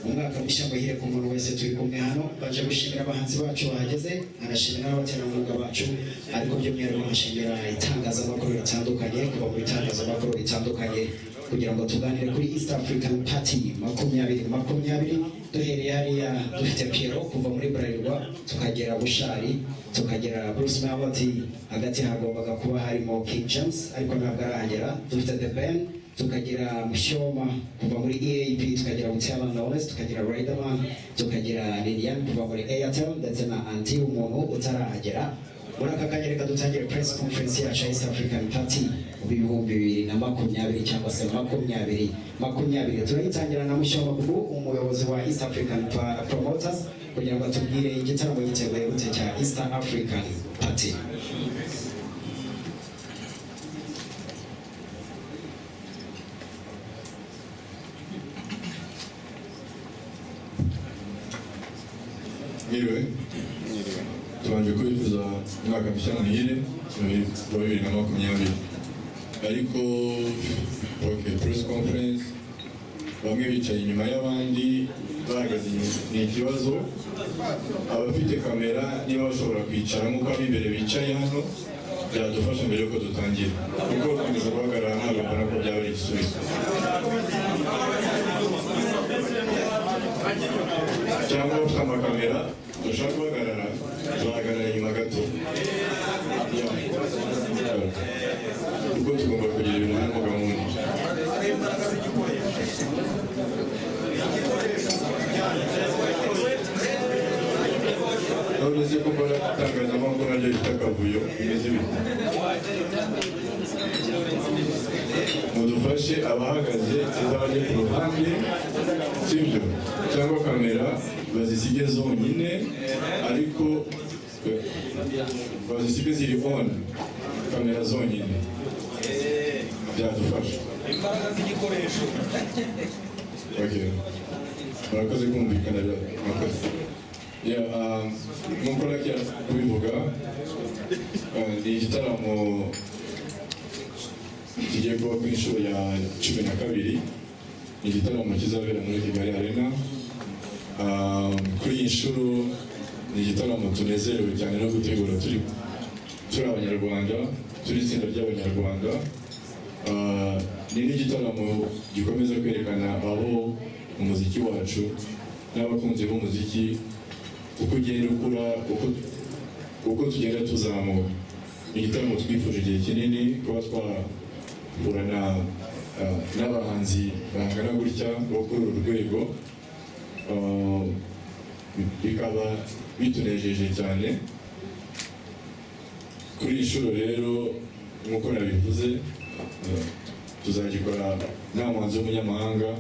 umwaka mushya muhire ku muntu wese turi kumwe hano baje gushimira abahanzi bacu bahageze anashimira n'abaterankunga bacu ariko by'umwihariko nkashimira itangazamakuru ritandukanye kuva mu itangazamakuru ritandukanye kugira ngo tuganire kuri East African Party 2020 duhereye hariya dufite Piero kuva muri Bralirwa tukagera Bushari tukagera Bruce Melody hagati hagombaga kuba harimo King James ariko ntabwo arahagera dufite The Band tukagera Mushoma kuva muri EAP tukagera Mutiyama Knowless tukagera Riderman tukagera Lilian kuva muri Airtel ndetse na Anti umuntu utarahagera muri aka kanya reka dutangire press conference ya East African Party mu 2020 cyangwa se 2020 turayitangira na Mushoma kuko umuyobozi wa East African Promoters kugira ngo atubwire igitaramo giteguye gute cya East African Party. Tubanje kwifuza umwaka mushya muhire wa 2020 ariko press conference bamwe bicaye inyuma y'abandi bahagaze ni ikibazo abafite kamera niba bashobora kwicara nk'uko ab'imbere bicaye hano byadufasha mbere yuko dutangira kuko gukomeza guhagarara ntabwo mbona ko byaba ari igisubizo cyangwa bafite amakamera dushaka guhagarara tuhagarara inyuma gato kuko tugomba kugira ibintu birimo gahunda uretse ko mbona itangazamakuru naryo rifite akavuyo bimeze bite mudufashe abahagaze zizabajye ku ruhande sibyo cyangwa kamera bazisige zonyine ariko bazisige ziri on kamera zonyine byadufasha imbaraga z'igikoresho okay murakoze kumvikana murakoze nk'uko nakiya kubivuga ni igitaramo kigiye kuba ku inshuro ya 12 ni igitaramo kizabera muri Kigali Arena kuri iyi nshuro ni igitaramo tunezerewe cyane no gutegura turi abanyarwanda turi itsinda ry'abanyarwanda ni n'igitaramo gikomeza kwerekana aho umuziki wacu n'abakunzi b'umuziki uko ugenda ukura uko tugenda tuzamuka ni igitaramo twifuje igihe kinini kuba twahura n'abahanzi bangana gutya bo kuri uru rwego bikaba bitunejeje cyane kuri iyi nshuro rero nk'uko nabivuze tuzagikora nta muhanzi w'umunyamahanga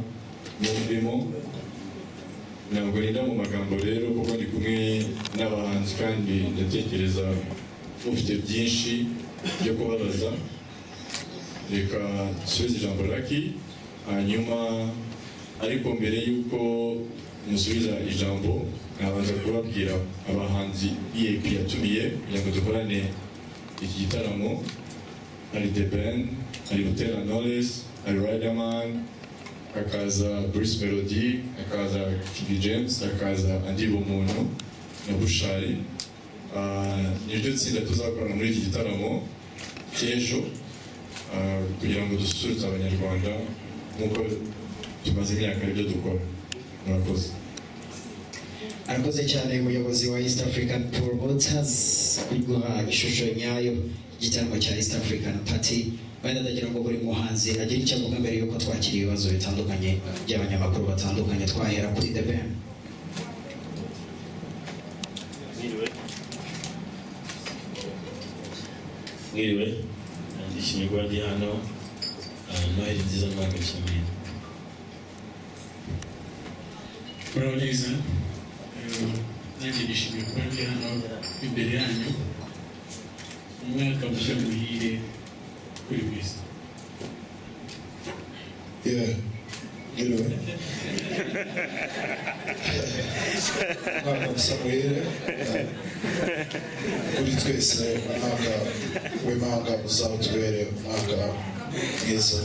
n'urimo ntabwo ninda mu magambo rero kuko ndi kumwe n'abahanzi kandi ndatekereza ufite byinshi byo kubabaza reka subize ijambo Lucky hanyuma ariko mbere y'uko musubiza ijambo nabanza kubabwira abahanzi EAP yatumiye kugira ngo dukorane iki gitaramo hari The Band hari Butera Knowless hari Riderman akaza Bruce Melody akaza King James akaza Andi Bumuntu na Bushari niryo tsinda tuzakorana muri iki gitaramo cy'ejo kugira ngo dususurutse abanyarwanda nk'uko tumaze imyaka aribyo dukora murakoze. Arakoze cyane umuyobozi wa East African Promoters guha ishusho nyayo igitaramo cya East African Party benda ndagira ngo buri muhanzi agira icyo avuga mbere yuko twakira ibibazo bitandukanye by'abanyamakuru batandukanye twahera kuri The Band. Mwiriwe ndishimye kuba ndi hano Noheli nziza n'umwaka mushya muhire. Muraho neza nanjye nishimiye kuba ndi hano imbere yanyu umwaka mushya muhire kuri wese. Mwiriwe umwaka mushya muhire kuri twese umwaka w'imanga uzawutubere umwaka mwiza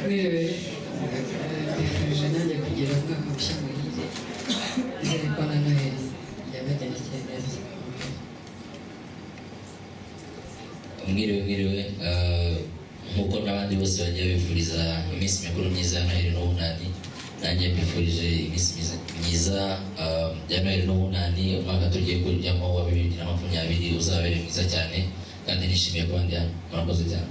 Mwiriwe, mbifurije nanjye kugira umwaka mushya muhire, izere ko na Noheli yabagendekeye neza. Mwiriwe, nk'uko n'abandi bose bagiye bifuriza iminsi mikuru myiza ya Noheli n'ubunani, nanjye mbifurije iminsi myiza ya Noheli n'ubunani. Umwaka tugiye kujyamo wa 2020 uzabere mwiza cyane, kandi nishimiye kuba ndi hano. Murakoze cyane.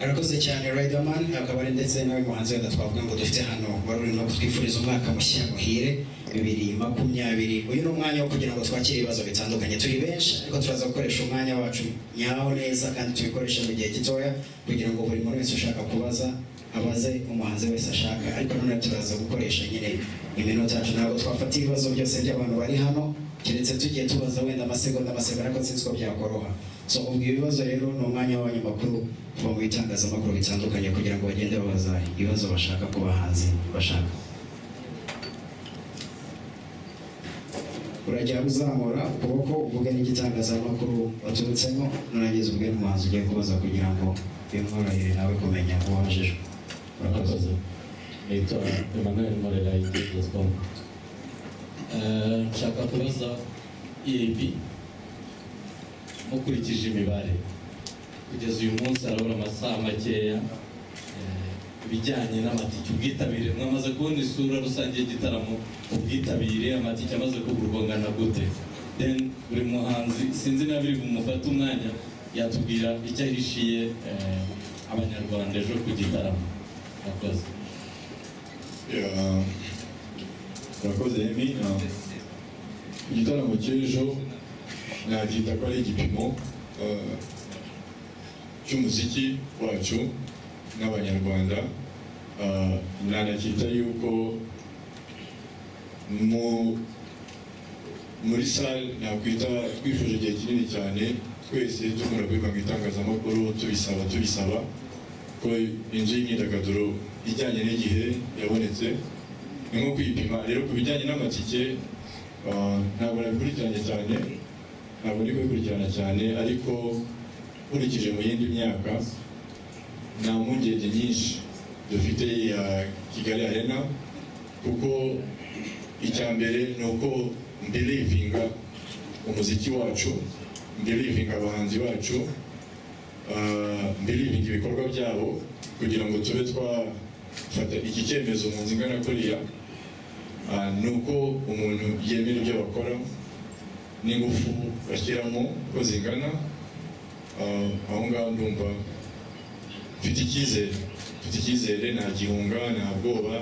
Arakoze cyane Riderman, akaba ari ndetse nawe muhanzi wenda twavuga ngo dufite hano wari no kutwifuriza umwaka mushya muhire 2020. Uyu ni umwanya wo kugira ngo twakire ibibazo bitandukanye, turi benshi ariko turaza gukoresha umwanya wacu nyawo neza kandi tubikoresha mu gihe gitoya kugira ngo buri muntu wese ushaka kubaza abaze umuhanzi wese ashaka, ariko none turaza gukoresha nyine iminota yacu, ntabwo twafata ibibazo byose by'abantu bari hano keretse tugiye tubaza wenda amasegonda ariko sinzi ko byakoroha. So ubwo ibibazo rero ni umwanya w'abanyamakuru kuva mu bitangazamakuru bitandukanye kugira ngo bagende babaza ibibazo bashaka ku bahanzi bashaka. Urajya uzamura ukuboko uvuge n'igitangazamakuru waturutsemo, nurangiza ubwe n'umuhanzi ugiye kubaza kugira ngo bimworohere nawe kumenya uwo wabajijwe. Murakoze. Nitwa Emmanuel Morera Igezweho. Nshaka kubaza EAB mukurikije imibare kugeza uyu munsi harabura amasaha makeya, ibijyanye n'amatike, ubwitabire mwamaze kubona isura rusange y'igitaramo, ubwitabire amatike amaze kugurwa angana gute? Then buri muhanzi sinzi niba biri bumufate umwanya yatubwira icyo ahishiye abanyarwanda ejo ku gitaramo. Murakoze. Murakoze Emi. Igitaramo cy'ejo nabyita ko ari igipimo cy'umuziki wacu n'abanyarwanda. Nanacyita yuko muri sale nakwita twifuje igihe kinini cyane twese dukunda kwiga mu itangazamakuru tubisaba ko inzu y'imyidagaduro ijyanye n'igihe yabonetse, ni nko kwipima. Rero ku bijyanye n'amatike ntabwo nabikurikiranye cyane, ntabwo ndi kubikurikirana cyane, ariko nkurikije mu yindi myaka nta mpungenge nyinshi dufite ya Kigali Arena, kuko icya mbere ni uko mbelivinga umuziki wacu, mbelivinga abahanzi bacu, mbelivinga ibikorwa byabo kugira ngo tube twafata iki cyemezo mu nzu ingana kuriya. Ni uko umuntu yemera ibyo bakora n'ingufu bashyiramo ko zingana. Aho ngaho ndumva mfite icyizere, nta gihunga, nta bwoba,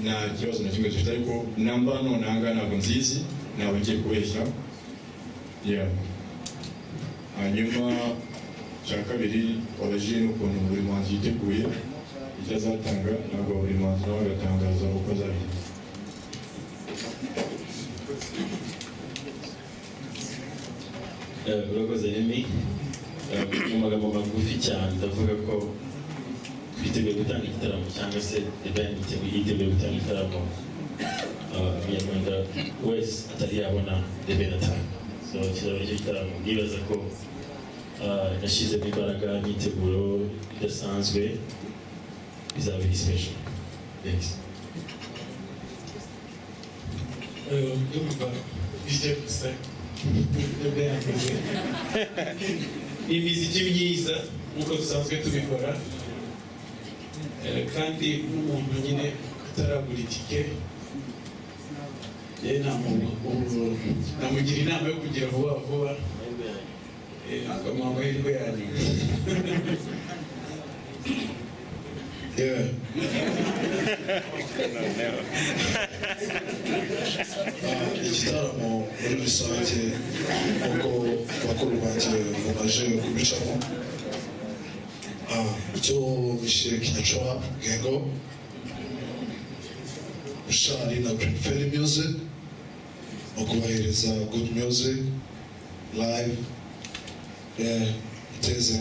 nta kibazo na kimwe dufite, ariko namba none aha ngaha ntabwo nzizi, ntabwo ngiye kubeshya. Hanyuma cya kabiri wabajije n'ukuntu buri muhanzi yiteguye icyo azatanga, ntabwo buri muhanzi nawe agatangaza uko azabigira. Urakoze Emi. Mu magambo magufi cyane ndavuga ko twiteguye gutanga igitaramo cyangwa se event yiteguye gutanga igitaramo umunyarwanda wese atari yabona event atanga. So kizaba icyo gitaramo ndibaza ko nashyizemo imbaraga imyiteguro idasanzwe, bizaba biri special. Thanks. Imiziki myiza nk'uko dusanzwe tubikora, kandi n'umuntu nyine utaragura itike namugira inama yo kugira vuba vuba akamuha amahirwe yanyu. Igitaramo muri rusange nk'uko bakuru banjye bamaze kubicamo, icyo bishyire kinyacoa Gengo, Bushari na Green Fairy Music mu kubahiriza good music live iteze.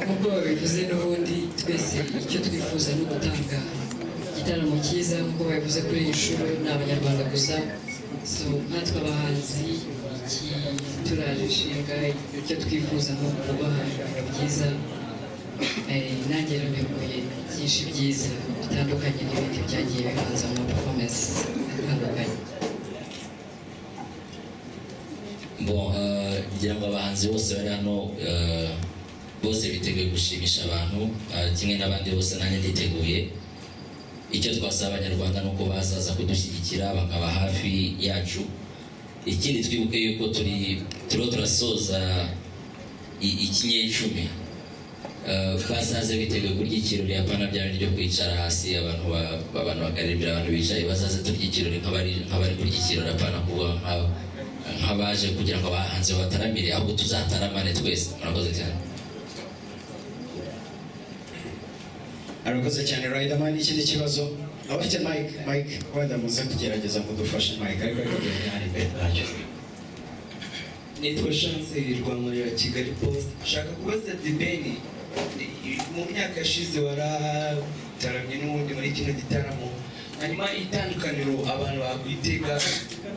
Nk'uko babivuze n'ubundi twese icyo twifuza ni ugutanga igitaramo cyiza nk'uko babivuze kuri iyi nshuro ni abanyarwanda gusa, so nkatwe abahanzi turaje ishinga icyo twifuza ni ukubaha ibintu byiza. Nanjye nabikuye byinshi byiza bitandukanye n'ibindi byagiye bibanza mu performance zitandukanye. ngira ngo abahanzi bose bari hano bose biteguye gushimisha abantu kimwe n'abandi bose, nanjye nditeguye. Icyo twasaba abanyarwanda ni uko bazaza kudushyigikira bakaba hafi yacu. Ikindi twibuke yuko turiho turasoza ikinyecumi, bazaze biteguye kurya ikirori, apana byari ryo kwicara hasi abantu bakaririmbira abantu bicaye. Bazaze turya ikirori nk'abari kurya ikirori, apana kuvuga nk'abaje kugira ngo abahanzi bataramire, ahubwo tuzataramane twese. Murakoze cyane. Arakoze cyane Riderman. Ikindi kibazo abafite Mike wenda muze kugerageza kudufasha Mike, ariko ari imbere ntacyo. Nitwa Chance Rwamurira Kigali Post. Shaka kubaza Debeni, mu myaka yashize warataramye n'ubundi muri kino gitaramo, hanyuma itandukaniro abantu bakwitega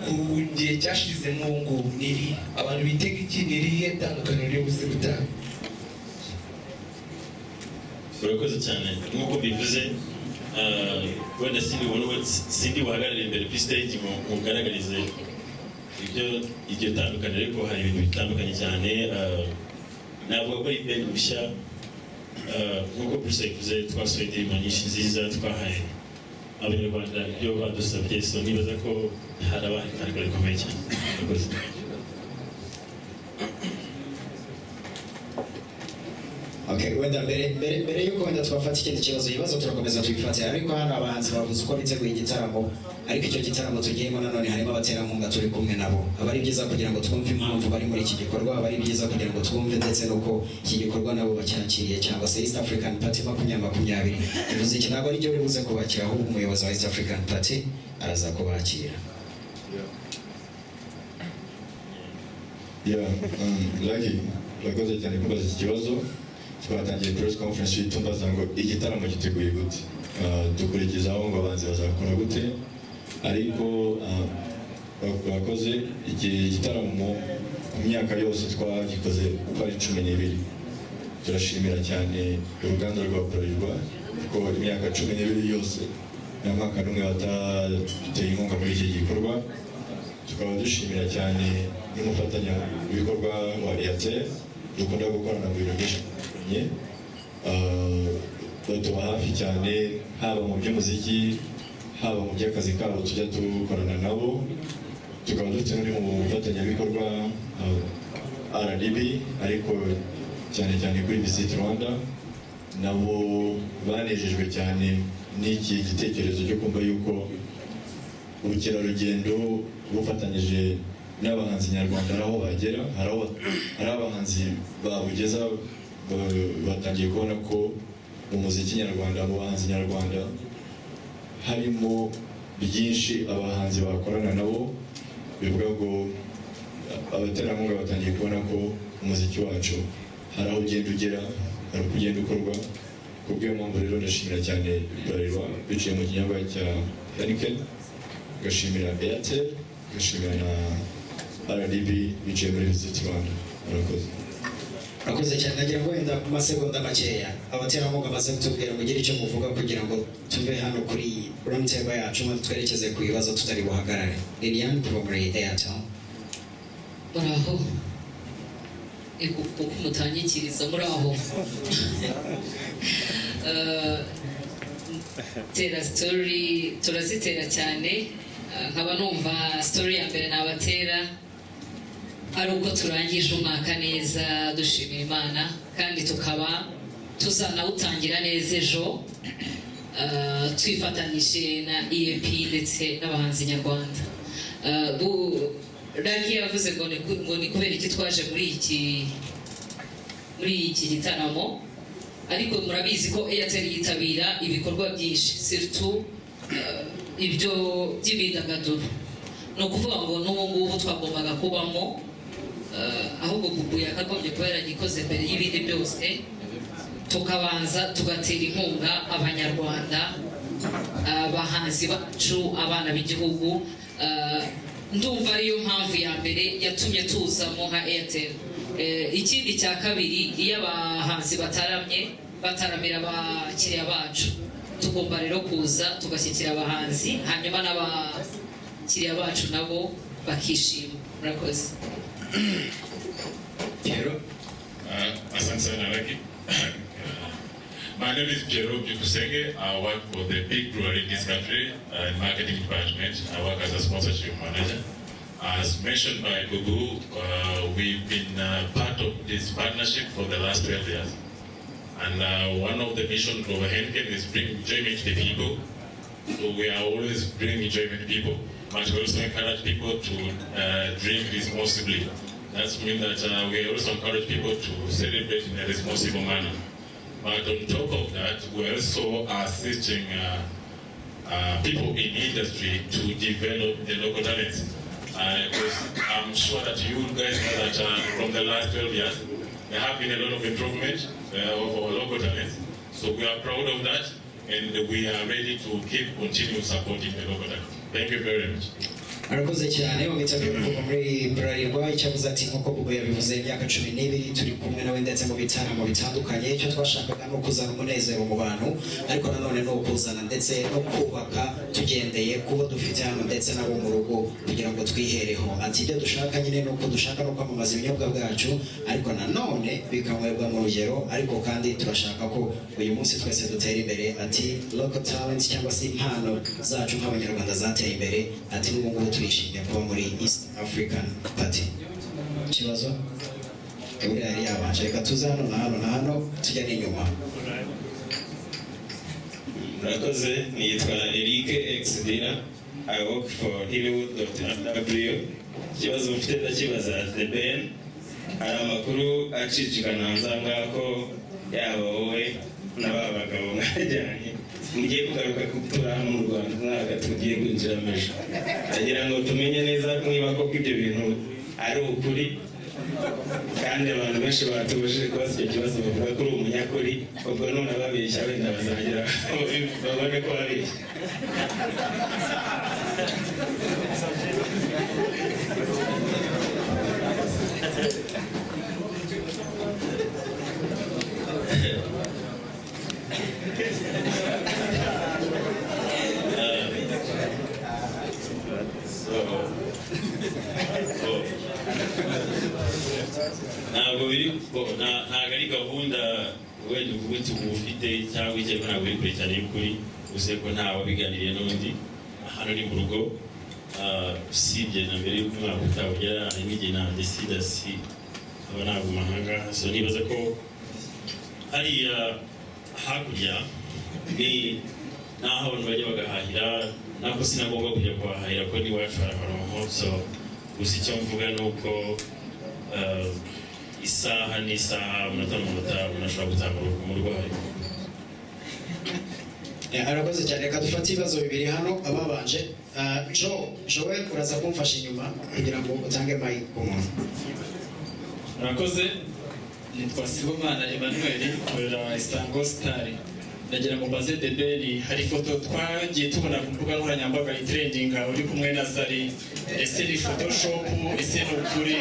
ku gihe cyashize n'ubu ngubu niri abantu bitega iki, nirihe tandukaniro ribuze gutanga? Urakoze cyane. Nk'uko bivuze, wenda sindi buhagarare imbere kuri stage mugaragarize iryo tandukaniro, ariko hari ibintu bitandukanye cyane. Navuga ko ari ibintu bishya. Nk'uko Bruce yavuze, twasohoye indirimbo nyinshi nziza, twahaye abanyarwanda ibyo badusabye, so nibaza ko haraba itandukaniro rikomeye cyane. Urakoze. Okay, wenda mbere yuko wenda twafata ikindi kibazo, ibibazo turakomeza tubifate, ariko hano abahanzi bavuze uko biteguye igitaramo, ariko icyo gitaramo tugiyemo nanone harimo abaterankunga turi kumwe nabo. Aba ari byiza kugira ngo twumve impamvu bari muri iki gikorwa, aba ari byiza kugira ngo twumve ndetse n'uko iki gikorwa nabo bacyakiriye, cyangwa se East African Party 2020 bivuze iki. Ntabwo ari byo uri buze kubakira, ahubwo umuyobozi wa East African Party araza kubakira. Lucky, urakoze cyane kubaza iki kibazo. Twatangiye press conference tumbaza ngo igitaramo giteguye gute, dukurikizaho ngo abahanzi bazakora gute, ariko bakoze iki gitaramo mu myaka yose twagikoze uko ari 12. Turashimira cyane uruganda rwa Bralirwa ko imyaka 12 yose nta mwaka n'umwe batateye inkunga muri iki gikorwa. Tukaba dushimira cyane n'umufatanya w'ibikorwa wa Airtel dukunda gukorana mu bintu byinshi batuba hafi cyane, haba mu by'umuziki, haba mu by'akazi kabo tujya dukorana nabo. Tukaba dufite n'uri mu mufatanyabikorwa RDB, ariko cyane cyane kuri Visit Rwanda, nabo banejejwe cyane n'iki gitekerezo cyo kumva yuko ubukerarugendo bufatanyije n'abahanzi nyarwanda aho bagera, hari abahanzi babugeza, batangiye kubona ko umuziki nyarwanda, mu bahanzi nyarwanda harimo byinshi abahanzi bakorana nabo. Bivuga ngo abaterankunga batangiye kubona ko umuziki wacu hari aho ugenda ugera, hari kugenda ukorwa. Kubw'iyo mpamvu rero ndashimira cyane Bralirwa biciye mu kinyabwa cya Heineken, gashimira Airtel, gashimira na RDB biciye muri Visit Rwanda. Murakoze. Urakoze cyane. Nagira ngo wenda ku masegonda makeya abaterankunga bamaze kutubwira mugire icyo muvuga kugira ngo tuve hano kuri round table yacu maze twerekeze ku bibazo tutari buhagarare. Liliane kuva muri Airtel. Muraho kuko mutanyikiriza muraho. Tera story turazitera cyane, nkaba numva story ya mbere nabatera ari uko turangije umwaka neza dushimira Imana, kandi tukaba tuzanawutangira neza ejo twifatanyije na EAP ndetse n'abahanzi nyarwanda. Lucky yavuze ngo ni kubera iki twaje muri iki gitaramo, ariko murabizi ko Airtel yitabira ibikorwa byinshi, surtout ibyo by'imyidagaduro. Ni ukuvuga ngo n'ubu ngubu twagombaga kubamo, ahubwo Gugu yakagombye kuba yaragikoze mbere y'ibindi byose. tukabanza tugatera inkunga abanyarwanda, abahanzi bacu, abana b'igihugu. Ndumva ariyo mpamvu ya mbere yatumye tuzamo nka Airtel. Ikindi cya kabiri, iyo abahanzi bataramira abakiriya bacu, tugomba rero kuza tugashyikira abahanzi, hanyuma n'abakiriya bacu nabo bakishima. Murakoze. Asante sana Lucky. My name is Piero Bikusenge. I work for the big brewery in this country in marketing department. I work as a sponsorship manager. As mentioned by Gugu, we've been part of this partnership for the last 12 years. And one of the missions of Heineken is bring enjoyment to the people. So we are always bringing enjoyment to people. But we also encourage people to drink responsibly. That means that we also encourage people to celebrate in a responsible manner. But on top of that, we also are assisting people in industry to develop the local talents. Because I'm sure that you guys know that from the last 12 years, there have been a lot of improvement of our local talents. So we are proud of that, and we are ready to continue supporting the local talents. Thank you very much. Arakoze cyane ubitabye kuva muri Bralirwa icyavuze ati nkuko Bobo yabivuze imyaka 12 turi kumwe nawe ndetse mu bitaramo bitandukanye. Icyo twashakaga no kuzana umunezero mu bantu, ariko nanone no kuzana ndetse no kubaka tugendeye kubo dufite hano ndetse nabo mu rugo kugira ngo twihereho. Ati ibyo dushaka nyine no dushaka no kwamamaza ibinyobwa bwacu, ariko nanone bikamwebwa mu rugero, ariko kandi turashaka ko uyu munsi twese dutera imbere. Ati local talents cyangwa se impano zacu nk'abanyarwanda zateye imbere. Ati n'ubu turishimye kuba muri East African Party. Kibazo uri ari yabanje reka tuzano na hano tujya n'inyuma. Murakoze, nitwa Eric Exdina. I work for Hollywood.w. Kibazo mfite ndakibaza The Ben. Hari amakuru acicikana hanze ko yaba wowe n'aba bagabo mwajyanye mugiye kugaruka kutura hano mu Rwanda ntaga tugiye kwinjira mesho. Ndagira ngo tumenye neza niba koko ibyo bintu ari ukuri, kandi abantu benshi batubujije kubaza icyo kibazo bavuga ko uri umunyakuri, ubwo none ababeshya wenda bazagira babone ko babeshya. ntabwo ari gahunda wenda uvuga uti ufite cyangwa icyo ntabwo uri kure cyane y'ukuri, gusa ko ntawe wabiganiriye n'undi. Hano ni mu rugo, usibye na mbere y'uko umwaka utawugera hari n'igihe nanjye sidasi aba naguma ahangaha. So nibaza ko hariya hakurya ni n'aho abantu bajya bagahahira, nako sinagomba kujya kuhahira ko n'iwacu hari amaronko. So gusa icyo mvuga ni uko isaha n'isaha, umunota n'umunota umuntu ashobora gutanga umurwayi. Arakoze cyane. Reka dufate ibibazo bibiri hano ababanje. Joel uraza kumfasha inyuma kugira ngo utange mic ku muntu. Murakoze, nitwa Sibomana Emmanuel korera Istango Star. Ndagira ngo mbaze The Ben, hari foto twagiye tubona ku mbuga nkoranyambaga itrendinga uri kumwe na Zari. Ese ni Photoshop? Ese ni ukuri?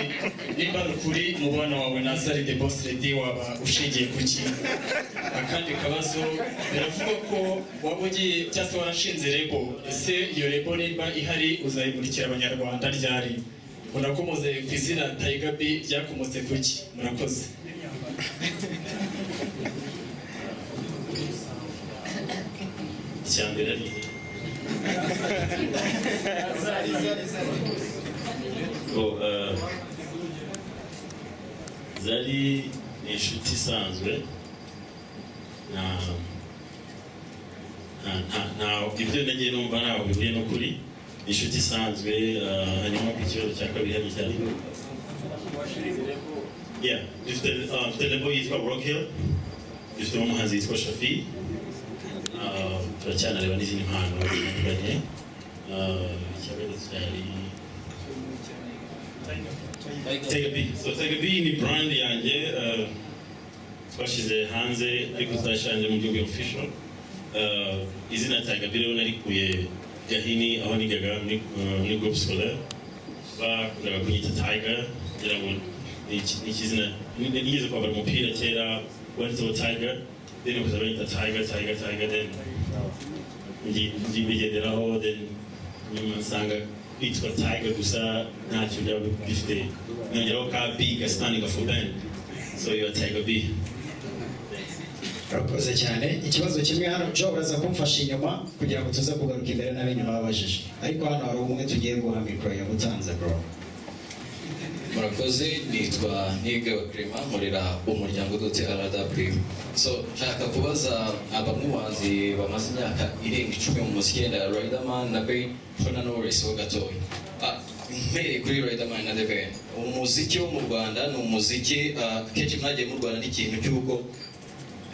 Nimba ni ukuri mubana wawe na Zari the Boss Lady waba ushingiye ku ki? Akandi kabazo, biravuga ko waba ugiye cyangwa se warashinze lebo. Ese iyo lebo nimba ihari uzayimurikira abanyarwanda ryari? Unakomoze ku izina Tiger B ryakomotse ku ki? Murakoze. Icyambere ari Zari ni inshuti isanzwe, ibyo nagiye numva ntaho bihuye n'ukuri. Ni inshuti isanzwe. Hanyuma ku kibazo cya kabiri hari cyane, dufite lebo yitwa Rock Hill, dufite umuhanzi yitwa Shafi, turacyanareba n'izindi mpano zitandukanye. Ikibazo cyari Tiger B. So Tiger B ni brand yanjye. twashyize hanze ariko tutashanje mu gihugu official. Izina Tiger B rero narikuye Gahini aho nigaga muri groupe scolaire bakundaga kunyita Tiger ngira ngo ikizina nigeze kwambara umupira kera wanditseho Tiger then ukaza banyita Tiger then ngibigenderaho then nyuma nsanga kwitwa Tiger gusa ntacyo byaba bifite nongeraho ka B standing for band so you are Tiger B. Urakoze cyane. Ikibazo kimwe hano Joe uraza kumfasha inyuma kugira ngo tuze kugaruka imbere n'abenyuma babajije, ariko hano hari umwe tugiye guha mikoro yamutanze bro. Murakoze, nitwa Nige wa Clement nkorera umuryango .rw. So nshaka kubaza bamwe mu bahanzi bamaze imyaka irenga 10 mu muziki ya Riderman na Ben Fona Knowless ho gatoya. Mbere kuri Riderman na The Ben, umuziki wo mu Rwanda ni umuziki kenshi mwagiye mu Rwanda n'ikintu cy'uko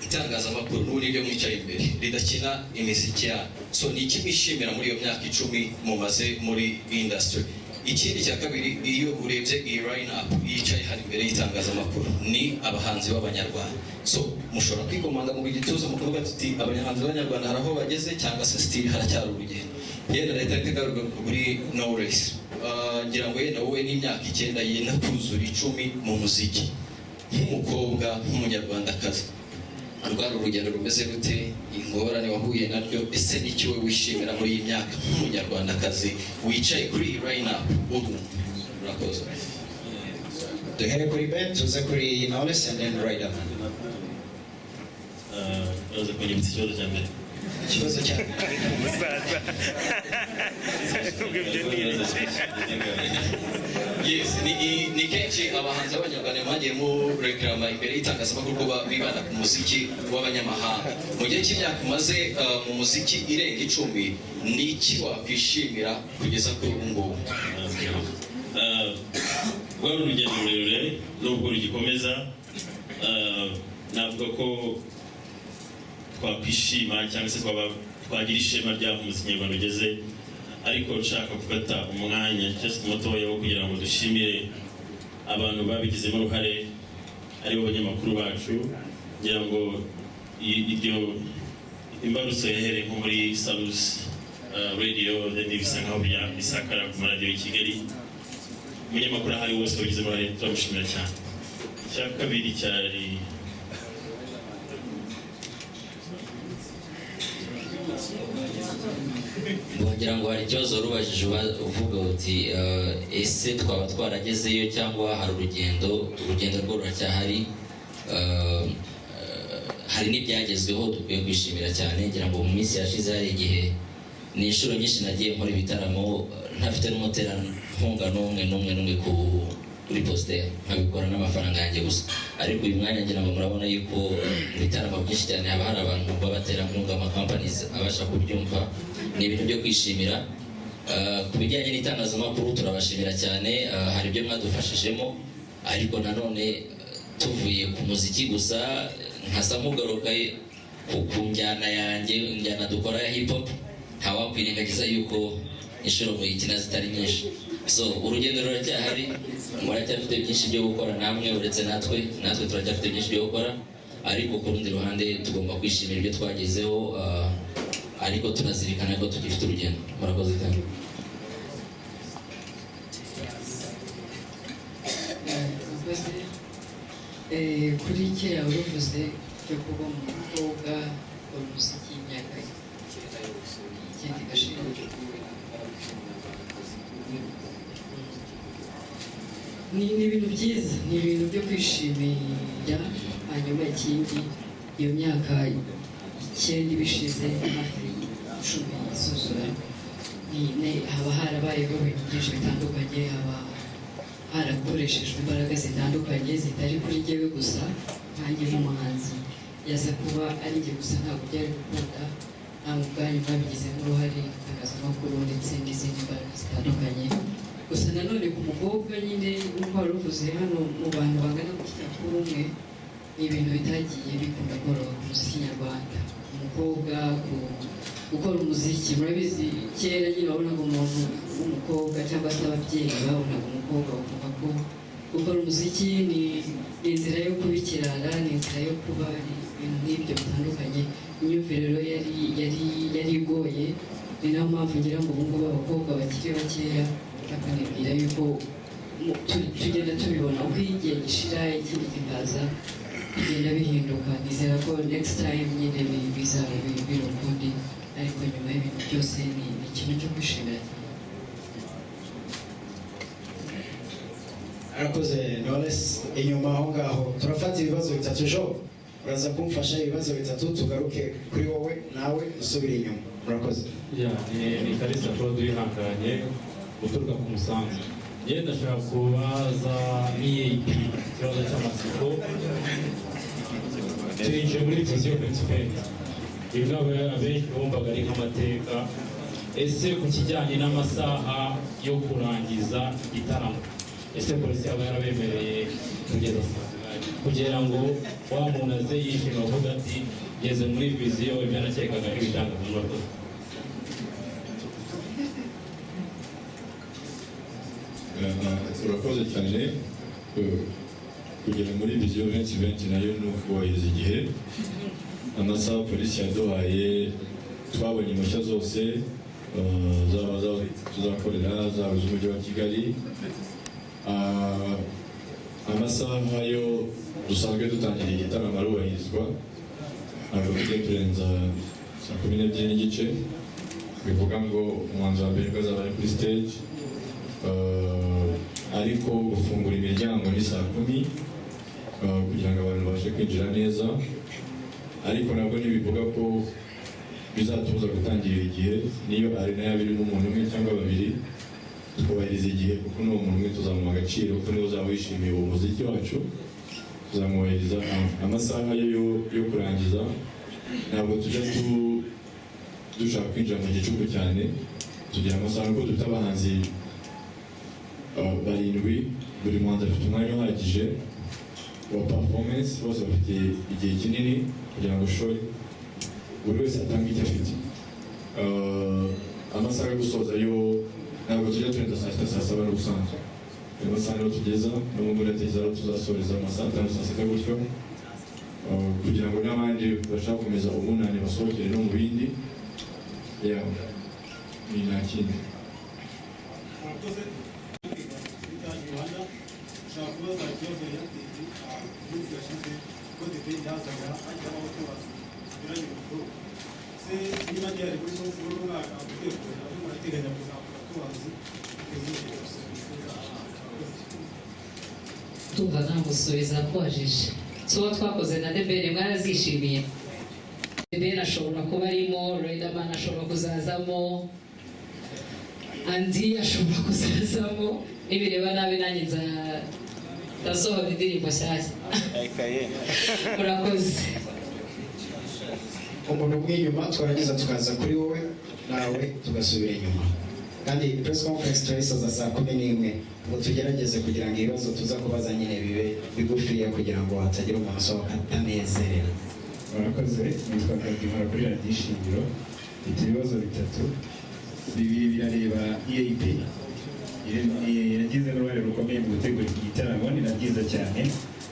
itangazamakuru n'uburyo mwicaye imbere ridakina imiziki ya so ni ikimishimira muri iyo myaka 10 mumaze muri industry. Ikindi cya kabiri, iyo urebye iyi line up yicaye hari imbere y'itangazamakuru ni abahanzi b'abanyarwanda, so mushobora kwikomanga mu gituza mukavuga tuti abahanzi b'abanyarwanda haraho bageze cyangwa se still haracyari urugendo. Yenda leta itegaruka kuri Knowless, ngira ngo yenda wowe n'imyaka 9 yenda kuzura 10 mu muziki nk'umukobwa nk'umunyarwandakazi, rwari urugendo rumeze gute, ingorane wahuye naryo, ese n'iki wowe wishimira muri iyi myaka nk'umunyarwandakazi wicaye kuri iyi line up ubu? Murakoze. Duhere kuri Ben tuze kuri Knowless and then Riderman. Uraza kunyibutsa ikibazo cya mbere. Ikibazo cya umusaza Yes, ni kenshi abahanzi b'abanyarwanda bagiye mu reklama imbere y'itangazamakuru ko bibanda ku muziki w'abanyamahanga. Mu gihe cy'imyaka umaze mu muziki irenga 10, ni iki wakwishimira kugeza kuri ubu ngubu? Rwari urugendo rurerure nubwo rugikomeza, navuga ko twakwishima cyangwa se twagira ishema ry'aho umuziki nyarwanda ugeze, ariko nshaka gufata umwanya just mutoya wo kugira ngo dushimire abantu babigizemo uruhare aribo banyamakuru bacu. Ngira ngo ibyo imbarutso yahereye nko muri Salus radio then bisa nkaho bisakara ku maradiyo i Kigali. Umunyamakuru ahari wose wabigizemo uruhare turamushimira cyane. Icya kabiri cyari Ngira ngo hari ikibazo rubajije uvuga uti ese twaba twaragezeyo cyangwa hari urugendo rwo ruracyahari. Hari n'ibyagezweho dukwiye kwishimira cyane. Ngira ngo mu minsi yashize hari igihe ni inshuro nyinshi nagiye nkora ibitaramo ntafite n'umuterankunga n'umwe kuri Postel, nkabikora n'amafaranga yanjye gusa. Ariko uyu mwanya ngira ngo murabona yuko mu bitaramo byinshi cyane haba hari abantu b'abaterankunga, ama-companies abasha kubyumva. Ni ibintu byo kwishimira. Ku bijyanye n'itangazamakuru turabashimira cyane, hari ibyo mwadufashijemo, ariko nanone tuvuye ku muziki gusa nkasa nk'ugaruka ku njyana yanjye, njyana dukora ya hip hop, ntawakwirengagiza yuko inshuro muyikina zitari nyinshi. So urugendo ruracyahari, muracyafite byinshi byo gukora namwe uretse natwe turacyafite byinshi byo gukora, ariko ku rundi ruhande tugomba kwishimira ibyo twagezeho, ariko tunazirikana ko tugifite urugendo. Murakoze cyane. Kuri kiriya uruvuze cyo kuba umukobwa umuziki y'imyaka ikindi gashira, ni ibintu byiza, ni ibintu byo kwishimira. Hanyuma ikindi, iyo myaka 9 ibishize hafi 10 isuzura, haba harabayeho ibintu byinshi bitandukanye, haba harakoreshejwe imbaraga zitandukanye zitari kuri njyewe gusa. Nkanjye nk'umuhanzi yaza kuba ari njye gusa ntabwo byari gukunda, ntabwo ubwanyu mwabigizemo uruhare, itangazamakuru ndetse n'izindi mbaraga zitandukanye. Gusa nanone ku mukobwa nyine nk'uko wari uvuze hano mu bantu bangana ku kinyamakuru umwe, ni ibintu bitagiye bikunda koroha ku muziki nyarwanda. Umukobwa gukora umuziki, murabizi kera nyine wabonaga umuntu w'umukobwa cyangwa se ababyeyi babonaga umukobwa bavuga ko gukora umuziki ni inzira yo kuba ikirara, ni inzira yo kuba ibintu nk'ibyo bitandukanye. Imyumvire rero yari igoye, ni nayo mpamvu ngira ngo ubu ngubu abakobwa bakiri bakeya bakanibwira yuko tugenda tubibona uko igihe gishira ikindi kikaza bigenda bihinduka. Nizera ko next time nyine bizaba biri ukundi, ariko nyuma y'ibintu byose ni ikintu cyo kwishimira. arakoze Knowless. Inyuma aho ngaho turafata ibibazo bitatu. Jo, uraza kumfasha ibibazo bitatu tugaruke kuri wowe nawe usubire inyuma. Murakoze. Ni Kalisa Claude wihanganye guturuka ku Musanze. Njye ndashaka kubaza EAP ikibazo cy'amatsiko. Twinjiye muri Vision 2020. Ibwabo abenshi bumvaga ari nk'amateka. Ese ku kijyanye n'amasaha yo kurangiza igitaramo, ese polisi yaba yarabemereye kugeza kugira ngo wa muntu aze yishima avuga ati ngeze muri Vision ibyo nakekaga nk'ibitangazamakuru? urakoze cyane. Kugera muri Vision 2020 nayo ni ukubahiriza igihe. Amasaha polisi yaduhaye twabonye impushya zose, zaba tuzakorera, zaba iz'umujyi wa Kigali. Amasaha yo dusanzwe dutangira igitaramo arubahirizwa, ntabwo tujya turenza saa 12:30, bivuga ngo umuhanzi wa mbere azaba ari kuri stage, ariko gufungura imiryango ni saa 10 kugira ngo abantu babashe kwinjira neza. Ariko nabwo ntibivuga ko bizatubuza gutangirira igihe. Niyo arena yaba irimo umuntu umwe cyangwa babiri, twubahiriza igihe, kuko n'uwo muntu umwe tuzamuha agaciro, kuko niwe uzaba wishimiye uwo muziki wacu, tuzamwubahiriza. Amasaha yo kurangiza ntabwo tujya dushaka kwinjira mu gicuku cyane, tugira amasaha kuko dufite abahanzi 7, buri muhanzi afite umwanya uhagije wa performance, bose bafite igihe kinini kugira ngo show buri wese atange icyo afite. Amasaha yo gusoza yo ntabwo tujya turenza saa 6 saa 7 n'ubusanzwe. Ayo masaha niho tugeza, no mu muri atekereza aho tuzasoreza amasaha 5 saa 6 gutyo, kugira ngo n'abandi bashaka gukomeza ubunani basohokere no mu bindi. Ni nta kindi. Tumva ntamusubiza kubajije tuba twakoze na Debeni mwarazishimiye. Debeni ashobora kuba arimo, Riderman ashobora kuzazamo, Andy ashobora kuzazamo, nibireba nabi nanjye ndasohora indirimbo nshyashya. Murakoze. Umuntu umwe inyuma twarangiza tukaza kuri wowe nawe tugasubira inyuma, kandi press conference turayisoza saa 11 ngo tugerageze kugira ngo ibibazo tuza kubaza nyine bibe bigufiya kugira ngo hatagira umuntu usohoka atanezerera. Murakoze. Nitwa Kadimara kuri Radio Ishingiro. Mfite ibibazo bitatu, bibiri birareba EAP. Yagize uruhare rukomeye mu gutegura iki gitaramo, ni byiza cyane,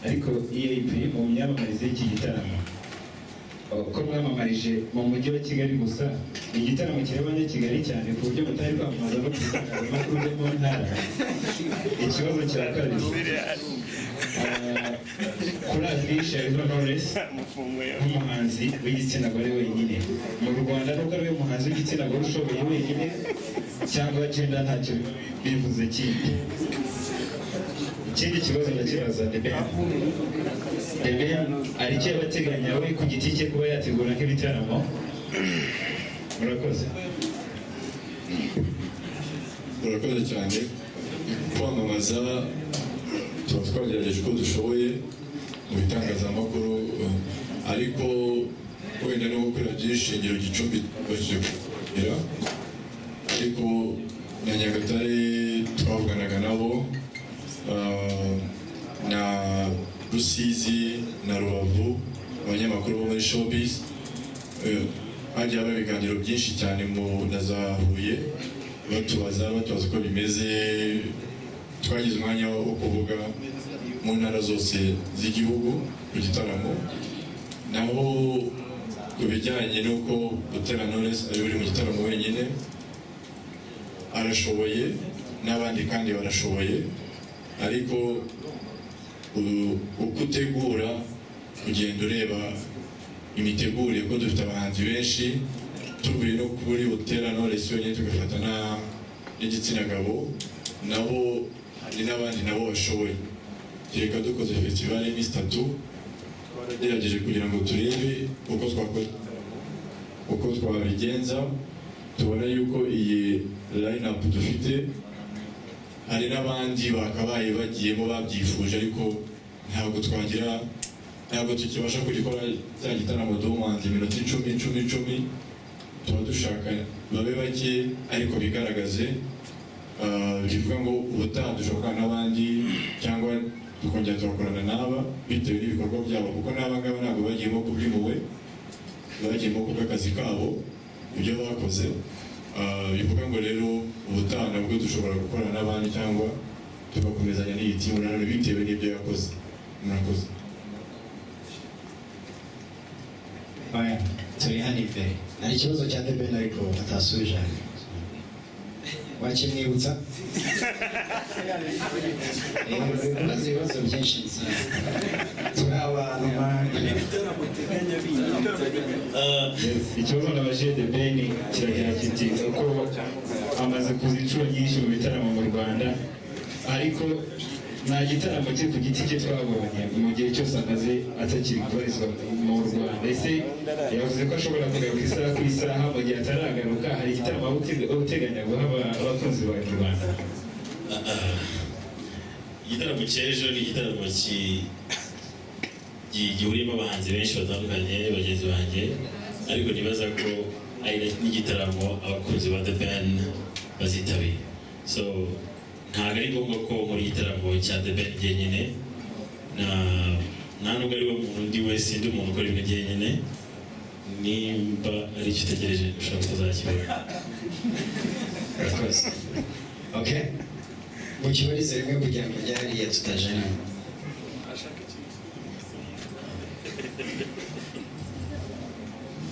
ariko EAP mu myamamarize y'iki gitaramo ko mwamamarije mu mujyi wa Kigali gusa, ni igitaramo kireba Kigali cyane ku buryo mutari kwamamaza no kugitangazamakuru byo mu ntara. Ikibazo cya kabiri, kuri afishe hariho Knowless nk'umuhanzi w'igitsina gore wenyine mu Rwanda. Nubwo ari we muhanzi w'igitsina gore ushoboye wenyine, cyangwa gender ntacyo bivuze kindi. Ikindi kibazo ndakibaza Debeni. Ari icyo yabateganya we ku giti cye kuba yategura nk'ibitaramo? Murakoze. Murakoze cyane. Kwamamaza tuba twagerageje uko dushoboye mu bitangazamakuru, ariko wenda no gukora by'ishingiro Gicumbi tubashije kugera, ariko na Nyagatare twavuganaga nabo, na Rusizi na Rubavu, abanyamakuru bo muri Showbiz. Hagiye haba ibiganiro byinshi cyane mu na za Huye, batubaza uko bimeze, twagize umwanya wo kuvuga mu ntara zose z'igihugu ku gitaramo, naho ku bijyanye n'uko Butera Knowless ari uri mu gitaramo wenyine, arashoboye n'abandi kandi barashoboye, ariko uko utegura ugenda ureba imitegurire, ko dufite abahanzi benshi, tuvuye no kuri Butera Knowless wenyine tugafata n'igitsina gabo, nabo hari n'abandi nabo bashoboye. Kereka dukoze festival iminsi 3, twagerageje kugira ngo turebe uko twabigenza, tubona yuko iyi line up dufite hari n'abandi bakabaye bagiyemo babyifuje, ariko ntabwo tukibasha kugikora cya gitaramo duhanze iminota 10, tuba dushaka babe bake ariko bigaragaze, bivuga ngo ubutaha dushobora n'abandi cyangwa tukongera tugakorana n'aba bitewe n'ibikorwa byabo, kuko n'aba ngaba ntabwo bagiyemo kubw'impuhwe, bagiyemo kubw'akazi kabo ibyo bakoze. Bivuga ngo rero ubutaha nabwo dushobora gukorana n'abandi cyangwa tugakomezanya n'iyi timu nanone bitewe n'ibyo yakoze. Murakoze. Turi hano imbere, hari ikibazo cya The Ben ariko atasubije, wakimwibutsa? Maze ibibazo byinshi turi abantu ikibazo nabajije The Ben kiragira kiti uko amaze kuza inshuro nyinshi mu bitaramo mu Rwanda, ariko nta gitaramo cye ku giti cye twabonye mu gihe cyose amaze atakiri kubarizwa mu Rwanda. Ese yavuze ko ashobora kugaruka ku isaha mu gihe ataragaruka, hari igitaramo uteganya guha abakunzi bawe mu Rwanda? Igitaramo cy'ejo ni igitaramo gihuriyemo abahanzi benshi batandukanye bagenzi banjye, ariko nibaza ko ari n'igitaramo abakunzi ba The Ben bazitabira. So ntabwo ari ngombwa ko muri igitaramo cya The Ben jyenyine, nta nubwo ari we muntu undi wese undi muntu ukora ibintu jyenyine, nimba ari icyo utegereje ushobora kutazakibona. Murakoze. Okay, mukibarize rimwe kugira ngo njye hariya tutajana.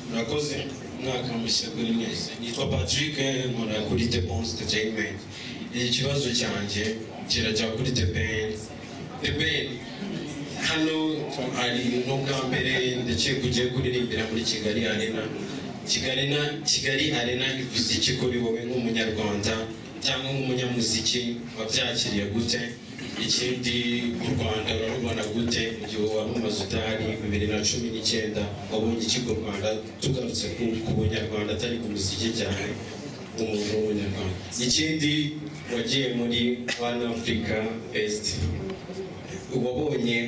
Murakoze, umwaka mushya kuri mwese. Nitwa Patrick, nkora kuri The Bones Entertainment. Ikibazo cyanjye kirajya kuri The Ben. The Ben, hano hari n'ubwa mbere ndetse kugiye kuririmbira muri Kigali Arena. Kigali Arena ivuze iki kuri wowe nk'umunyarwanda cyangwa nk'umunyamuziki, wabyakiriye gute? Ikindi mu Rwanda urarubona gute mu gihe wari umaze utahari 2019, wabonye iki ku Rwanda? Tugarutse ku bunyarwanda atari ku muziki cyane, umuntu w'umunyarwanda. Ikindi wagiye muri One Africa Fest, wabonye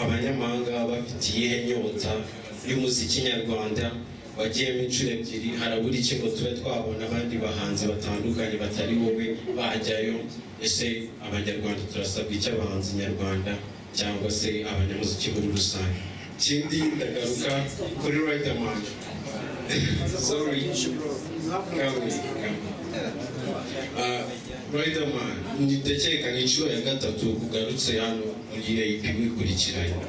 abanyamahanga bafite iyihe nyota y'umuziki nyarwanda? Wagiyemo inshuro ebyiri, harabura iki ngo tube twabona abandi bahanzi batandukanye batari wowe bajyayo? Ese abanyarwanda turasabwa iki, abahanzi nyarwanda cyangwa se abanyamuziki muri rusange? Ikindi ndagaruka kuri Riderman. Sorry, Riderman, ndakeka ni inshuro ya 3 ugarutse hano muri AP wikurikiranye.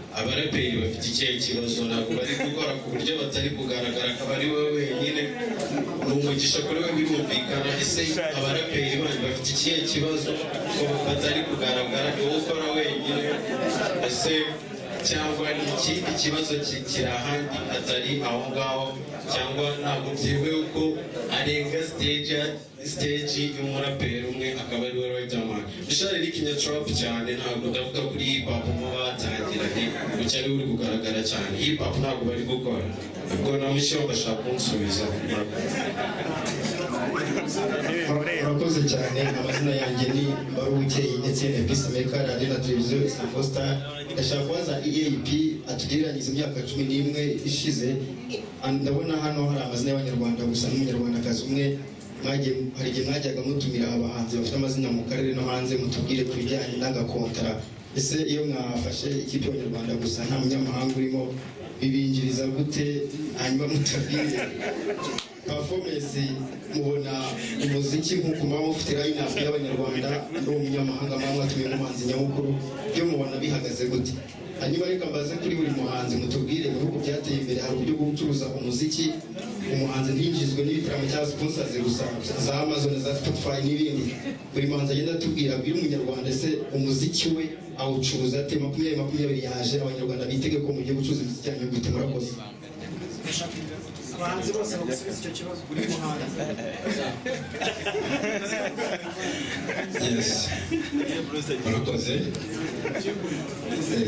Abaraperi bafite ikihe kibazo? Ntabwo bari gukora ku buryo batari kugaragara, akaba ari wowe wenyine, ni umugisha kuri we birumvikana. Ese abaraperi bandi bafite ikihe kibazo ko batari kugaragara, ni wowe ukora wenyine? Ese cyangwa ni ikindi kibazo kiri ahandi atari aho ngaho, cyangwa ntabwo byemewe ko arenga stage y'umuraperi umwe akaba ari we Riderman? Dushaka Eric Nyatrap cyane, ntabwo ndavuga kuri hip hop mo batangiranye, gucyo ari uri kugaragara cyane. Hip hop ntabwo bari gukora, ubwo namushyiraho bashaka kunsubiza. Murakoze cyane. Amazina yanjye ni Mbarubukeye ndetse na Peace America Radio na Televiziyo Isango Star. Ndashaka kubaza EAP atugereranyiriza imyaka 11 ishize, ndabona hano hari amazina y'abanyarwanda gusa n'umunyarwandakazi umwe. Hari igihe mwajyaga mutumira abahanzi bafite amazina mu karere no hanze, mutubwire ku bijyanye n'agakontara. Ese iyo mwafashe ikipe y'abanyarwanda gusa nta munyamahanga urimo, bibinjiriza gute? Hanyuma mutubwire performance mubona umuziki nk'uko muba mufite line up y'abanyarwanda n'umunyamahanga muba mwatumiye umuhanzi nyamukuru byo mubona bihagaze gute? hanyuma reka mbaze kuri buri muhanzi mutubwire mu bihugu byateye imbere hari uburyo bwo gucuruza umuziki umuhanzi ntiyinjizwe n'ibitaramo cyangwa sponsors gusa za Amazon za Spotify n'ibindi. Buri muhanzi agenda atubwira abwira umunyarwanda ese umuziki we awucuruza ate? 2020 yaje abanyarwanda bitege ko mugiye gucuruza imiziki yanyu gute? Murakoze. abahanzi bose bagusubiza icyo kibazo buri muhanzi. Yes. Murakoze.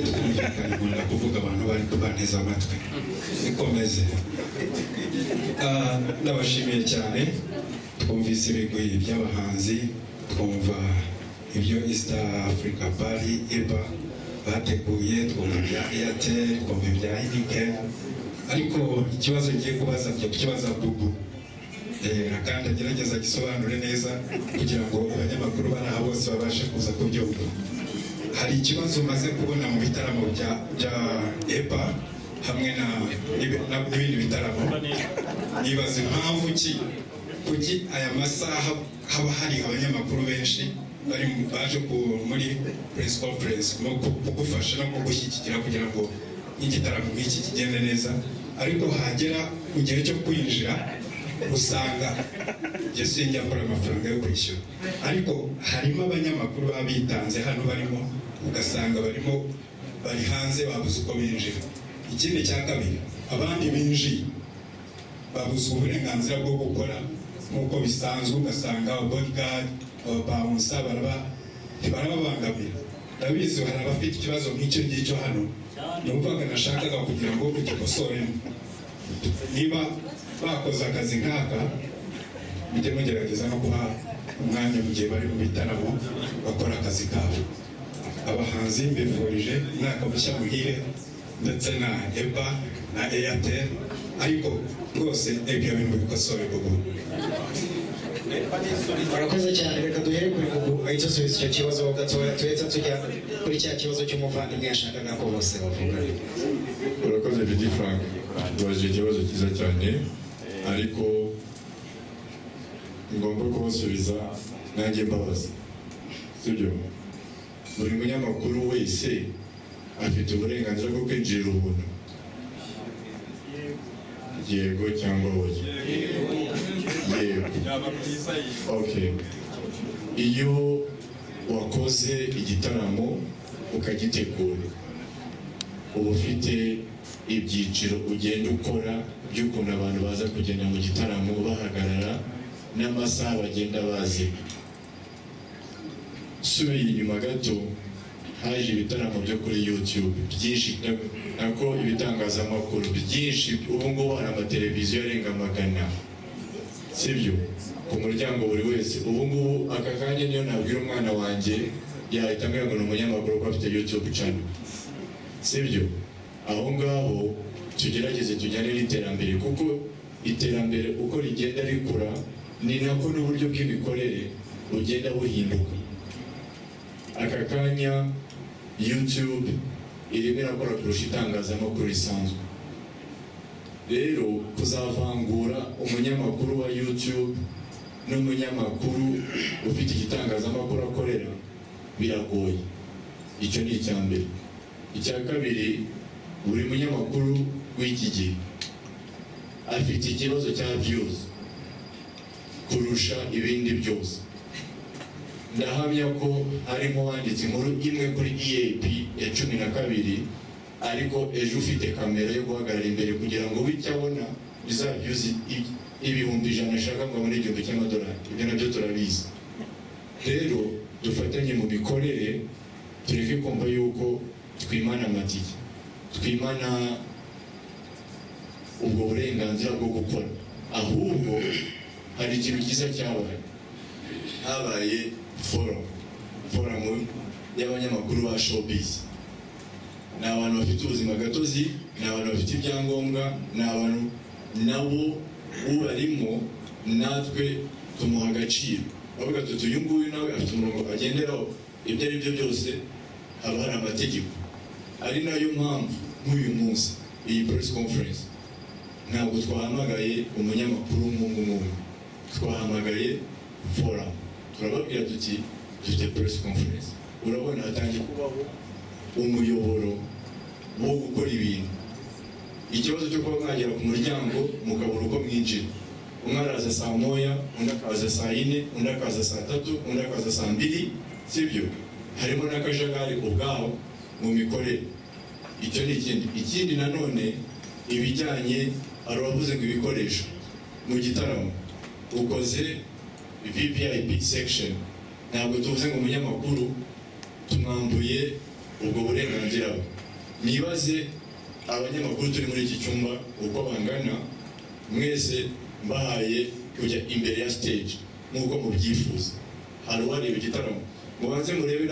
Twumvikane nkunda kuvuga abantu bari kubanteza amatwi. Nikomeze. Ndabashimiye cyane. Twumvise ibigwi by'abahanzi, twumva ibyo East Africa Party EBA bateguye, twumva ibya Airtel, twumva ibya Heineken. Ariko ikibazo ngiye kubaza byo kibaza Bubu. Kandi agerageza gisobanure neza kugira ngo abanyamakuru bari aha bose babashe kuza kubyumva. Hari ikibazo maze kubona mu bitaramo bya EBA hamwe n'ibindi bitaramo. Nibaza impamvu kuki aya masaha haba hari abanyamakuru benshi baje muri press conference no kugufasha no kugushyigikira kugira ngo igitaramo nk'iki kigende neza, ariko hagera mu gihe cyo kwinjira usanga sinjya mbura amafaranga yo kwishyura. Ariko harimo abanyamakuru babitanze hano barimo, ugasanga bari hanze babuze uko binjira. Ikindi cya kabiri, abandi binjiye babuze uburenganzira bwo gukora nk'uko bisanzwe, ugasanga bodyguard ababawunsa ntibarababangamira. Ndabizi hari abafite ikibazo nk'icyo ngicyo hano, numvaga nashakaga kugira ngo ugikosoremo. Niba bakoze akazi nk'aka, mujye mugerageza no guha umwanya mu gihe bari mu bitaramo bakora akazi kabo. Abahanzi mbifurije umwaka mushya muhire, ndetse na EBA na Airtel, ariko rwose ibyo bintu bikosore Bubu. Murakoze cyane, reka duhere kuri Bubu ahita asubiza icyo kibazo gatoya, tuhita tujya kuri cya kibazo cy'umuvandimwe yashakaga ko bose bavuga. Urakoze Didi Frank, tubajije ikibazo cyiza cyane, ariko ngomba kubasubiza nanjye mbabaza, sibyo? Buri munyamakuru wese afite uburenganzira bwo kwinjira ubuntu. Yego cyangwa oya? Yego. Okay. Iyo wakoze igitaramo ukagitegura, uba ufite ibyiciro ugenda ukora by'ukuntu abantu baza kugenda mu gitaramo bahagarara n'amasaha bagenda bazima. Subiye inyuma gato, haje ibitaramo byo kuri YouTube byinshi, nako ibitangazamakuru byinshi. Ubu ngubu hari amateleviziyo arenga 100, sibyo? Ku muryango buri wese. Ubu ngubu aka kanya niyo nabwira umwana wanjye yahita ambwira ngo ni umunyamakuru ko afite YouTube channel, sibyo? Aho ngaho tugerageze tujyane n'iterambere, kuko iterambere uko rigenda rikura ni nako n'uburyo bw'imikorere bugenda buhinduka. Aka kanya YouTube irimo irakora kurusha itangazamakuru risanzwe. Rero kuzavangura umunyamakuru wa YouTube n'umunyamakuru ufite igitangazamakuru akorera biragoye. Icyo ni icya mbere. Icya kabiri, buri munyamakuru w'iki gihe afite ikibazo cya views kurusha ibindi byose. Ndahamya ko harimo wanditse inkuru imwe kuri EAP ya 12, ariko ejo ufite kamera yo guhagarara imbere kugira ngo wicye abona biza views ibihumbi 100 ashaka ngo muri $1,000. Ibyo nabyo turabizi. Rero dufatanye mu mikorere, tureke kumva yuko twimana amatike, twimana ubwo burenganzira bwo gukora. Ahubwo hari ikintu cyiza habaye forum y'abanyamakuru ba showbiz. Ni abantu bafite ubuzima gatozi, ni abantu bafite ibyangombwa, ni abantu nabo ubarimo natwe tumuha agaciro. Bavuga tuti uyu nguyu nawe afite umurongo agenderaho, ibyo ari byo byose haba hari amategeko. Ari nayo mpamvu nk'uyu munsi iyi press conference ntabwo twahamagaye umunyamakuru w'umuhungu twahamagaye forum turababwira tuti dufite press conference, urabona hatangiye kubaho umuyoboro wo gukora ibintu. Ikibazo cyo kuba mwagera ku muryango mukabura uko mwinjira, umwe araza saa moya, undi akaza saa yine, undi akaza saa tatu, undi akaza saa mbiri, sibyo? Harimo n'akajagari ubwaho mu mikorere. Icyo ni ikindi nanone ibijyanye hari abavuze ngo ibikoresho mu gitaramo ukoze VVIP section, ntabwo tuvuze ngo umunyamakuru tumwambuye ubwo burenganzira bwe. Nibaze abanyamakuru turi muri iki cyumba uko bangana, mwese mbahaye kujya imbere ya stage nk'uko mubyifuza. Hari uwareba igitaramo mubanze murebe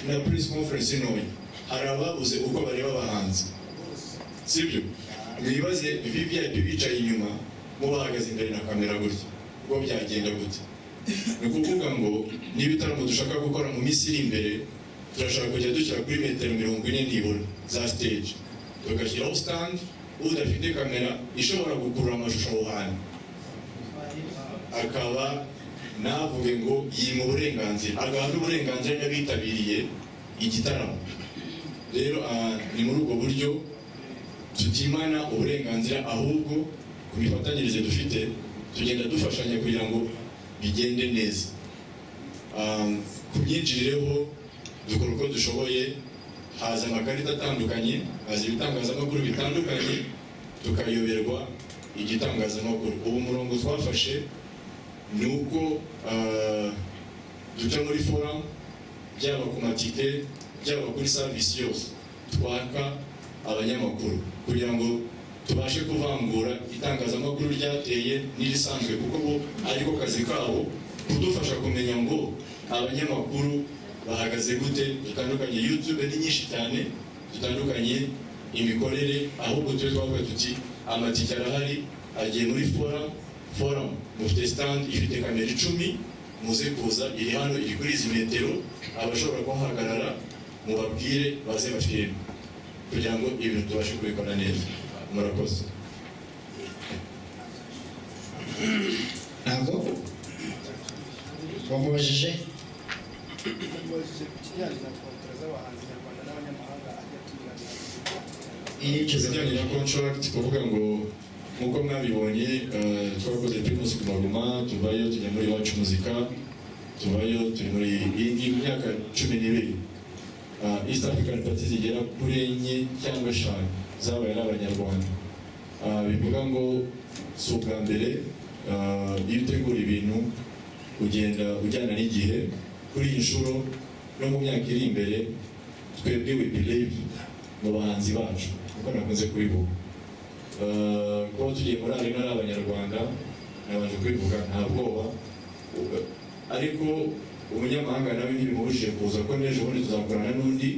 na press conference ntoya, hari ababuze uko bareba abahanzi, sibyo? Mwibaze VVIP bicaye inyuma mubahagaze imbere na kamera gutya, ubwo byagenda gute? Ni ukuvuga ngo n'ibitaramo dushaka gukora mu minsi iri imbere turashaka kujya dushyira kuri metero 40 nibura za stage, tugashyiraho stand udafite kamera ishobora gukurura amashusho aho hantu akaba navuge ngo yima uburenganzira, agaha n'uburenganzira n'abitabiriye igitaramo. Rero ni muri ubwo buryo tutimana uburenganzira, ahubwo ku mifatanyirize dufite tugenda dufashanya kugira ngo bigende neza. Ku byinjirireho dukora uko dushoboye, haza amakarita atandukanye, haza ibitangazamakuru bitandukanye, tukayoberwa igitangazamakuru. Ubu murongo twafashe ni uko duca muri forum, byaba ku matike, byaba kuri service yose twaka abanyamakuru kugira ngo tubashe kuvangura itangazamakuru ryateye n'irisanzwe, kuko bo ariko kazi kabo kudufasha kumenya ngo abanyamakuru bahagaze gute. Dutandukanye YouTube ni nyinshi cyane, dutandukanye imikorere, ahubwo twe twavuga tuti amatike arahari, agiye muri forum mufite stand ifite kamera 10, muze kuza, iri hano, iri kuri izi metero, abashobora kuhagarara mubabwire baze bafilme kugira ngo ibintu tubashe kubikora neza. Murakoze. Ntabwo bamubajije ikijyanye na contract, kuvuga ngo nk'uko mwabibonye twakoze Primus Guma Guma, tuvayo tujya muri Iwacu Muzika, tuvayo turi muri iyi myaka 12. East African Party zigera kuri 4 cyangwa 5 zabaye ari abanyarwanda. Bivuga ngo si ubwa mbere iyo utegura ibintu ugenda ujyana n'igihe. Kuri iyi nshuro no mu myaka iri imbere twebwe we believe mu bahanzi bacu, kuko nakunze kubivuga kuba tugiye muri arena ari abanyarwanda, nabanje kubivuga nta bwoba, ariko umunyamahanga nawe ntibimubujije kuza ko n'ejo bundi tuzakorana n'undi,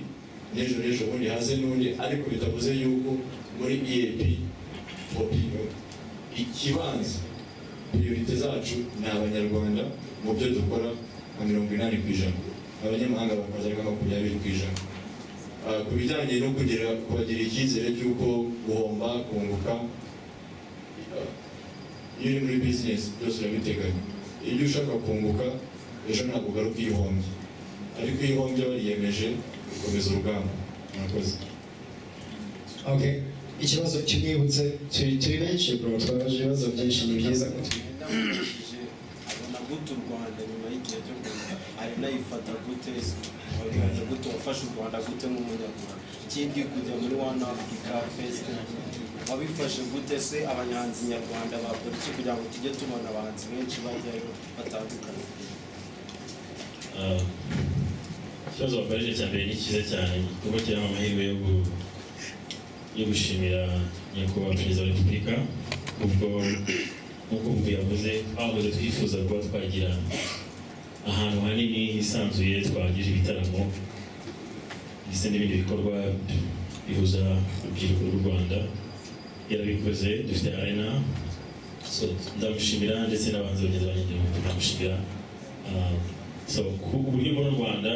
n'ejo bundi haze n'undi, ariko bitavuze yuko muri EAP ikibanza priorite zacu ni abanyarwanda mu byo dukora nka 80%, abanyamahanga bakaza ari 20%. Ku bijyanye no kubagira icyizere cy'uko guhomba kunguka, iyo uri muri business byose urabiteganya. Iyo ushaka kunguka ejo ntabwo ugaruka ihombye, ariko iyo ihombye wariyemeje ukomeza urugamba. Murakoze. Okay, ikibazo cy'umwibutse turi benshi bro, twabaje ibibazo byinshi, ni byiza ko abona gute u Rwanda nyuma y'igihe cyo kuza, arena yifata gute, wabihaje gute, wafashe u Rwanda gute nk'umunyarwanda, ikindi kujya muri One Africa Festival wabifashe gute, se abanyahanzi nyarwanda bakora iki kugira ngo tujye tubona abahanzi benshi bajyayo batandukanye? Ikibazo wakoresheje cya mbere ni cyiza cyane, kuko kirimo amahirwe yo gushimira nyakubahwa perezida wa repubulika, ubwo nk'uko ubu yavuze twahoze twifuza kuba twagira ahantu hanini hisanzuye twagira ibitaramo ndetse n'ibindi bikorwa bihuza urubyiruko rw'u Rwanda. Yarabikoze, dufite arena, so ndamushimira ndetse n'abanzi bagenzi banjye ndamushimira. So ku buryo mu Rwanda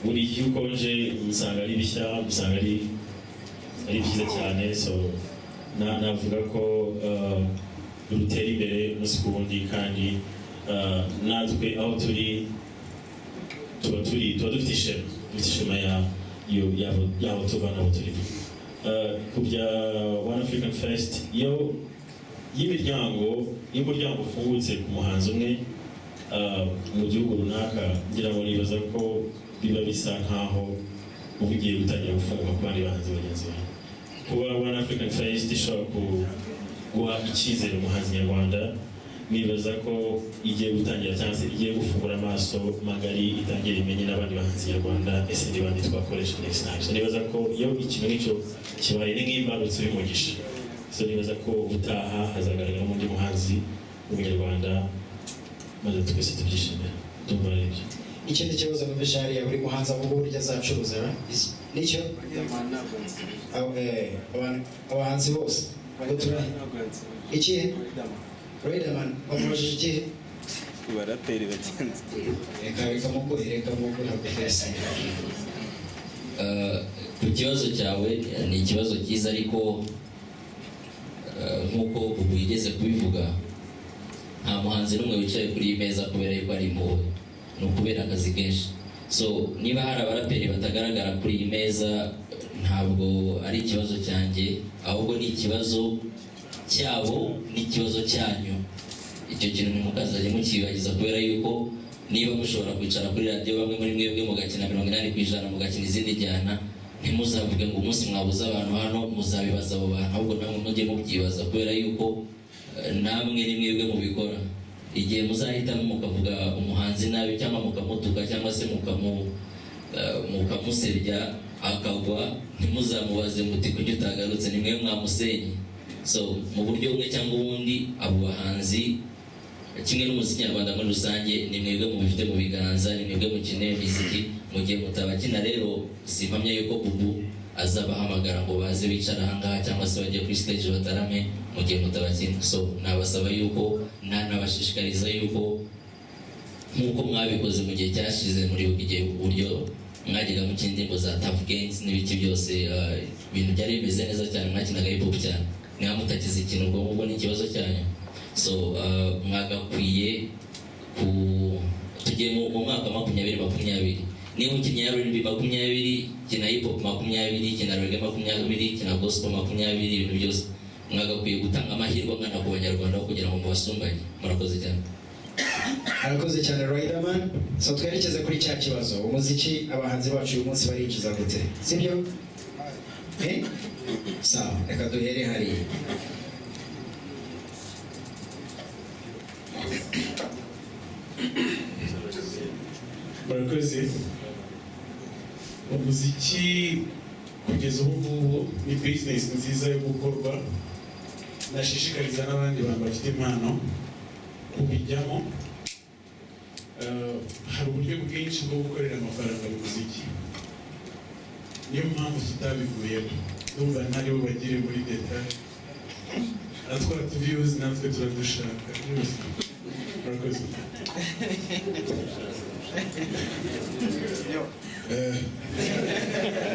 buri gihe ukonje usanga ari bishya, usanga ari byiza cyane. So navuga ko rutera imbere umunsi ku wundi kandi natwe aho turi tuba dufite ishema y'aho tuva n'aho turi. Ku bya One African Fest iyo umuryango ufungutse ku muhanzi umwe mu gihugu runaka, ngira ngo nibaza ko biba bisa nkaho uba ugiye gutangira gufunguka ku bandi bahanzi bagenzi bawe. Kuba One African Fest ishobora guha icyizere umuhanzi nyarwanda, nibaza ko igiye gutangira cyangwa se igiye gufungura amaso magari, itangira imenye n'abandi bahanzi nyarwanda ese ni bandi twakoresha next time. So nibaza ko iyo ikintu nk'icyo kibaye ni nk'imbarutso y'umugisha. So nibaza ko utaha hazagaragara undi muhanzi w'umunyarwanda maze twese tubyishimira. Ndumva ari ibyo. Ikindi kibazo numvise hariya buri muhanzi avuga uburyo azacuruza nicyo abahanzi bose ikihe Riderman bamubajije ikihe baraperi bagenzi reka muguhe agufese. Ku kibazo cyawe ni ikibazo cyiza, ariko nk'uko ubu yigeze kubivuga, nta muhanzi n'umwe wicaye kuri iyi meza kubera yuko ari impuhwe, ni ukubera akazi kenshi. So niba hari abaraperi batagaragara kuri iyi meza, ntabwo ari ikibazo cyanjye, ahubwo ni ikibazo cyabo n'ikibazo cyanyu. Icyo kintu ntimukazajye mukibagiza, kubera yuko niba mushobora kwicara kuri radiyo bamwe muri mwebwe mugakina 80% mugakina izindi njyana, ntimuzavuge ngo umunsi mwabuze abantu hano muzabibaza abo bantu, ahubwo namwe mujye mubyibaza, kubera yuko namwe ni mwebwe mubikora. Igihe muzahitamo mukavuga umuhanzi nabi cyangwa mukamutuka cyangwa se mukamusebya akagwa, ntimuzamubaze muti kuki utagarutse, ni mwe mwamusenye. So mu buryo bumwe cyangwa ubundi, abo bahanzi kimwe n'umuziki nyarwanda muri rusange ni mwebwe mubifite mu biganza, ni mwebwe mukeneye imiziki. Mu gihe mutabakina rero, simpamya yuko ubu azabahamagara ngo baze bicara ahangaha cyangwa se bajye kuri stage batarame mu gihe mutabakina. So nabasaba yuko nabashishikariza yuko nk'uko mwabikoze mu gihe cyashize, muri igihe uburyo mwajyaga mu indirimbo za Tough Gangs n'ibiki byose, ibintu byari bimeze neza cyane, mwakinaga hip hop cyane. Niba mutakize ikintu ubwo ngubwo ni ikibazo cyanyu. So mwagakwiye tugiye mu mwaka 2020, niba ukinnye R&B 20, kina hip hop 20, kina reggae 20, kina gospel 20, ibintu byose mwagakwiye gutanga amahirwe angana ku banyarwanda kugira ngo mubasumbanye. Murakoze cyane. Arakoze cyane Riderman. So twerekeze kuri cya kibazo, umuziki abahanzi bacu uyu munsi barinjiza gute, sibyo? Sawa, reka duhere hariya. Murakoze. Umuziki kugeza ubu ngubu ni business nziza yo gukorwa. Nashishikariza n'abandi bantu bafite impano kubijyamo. Hari uburyo bwinshi bwo gukorera amafaranga mu muziki, niyo mpamvu tutabivuyemo. Ndumva ntaribo bagire muri detail, atwara views natwe turadushaka. Murakoze.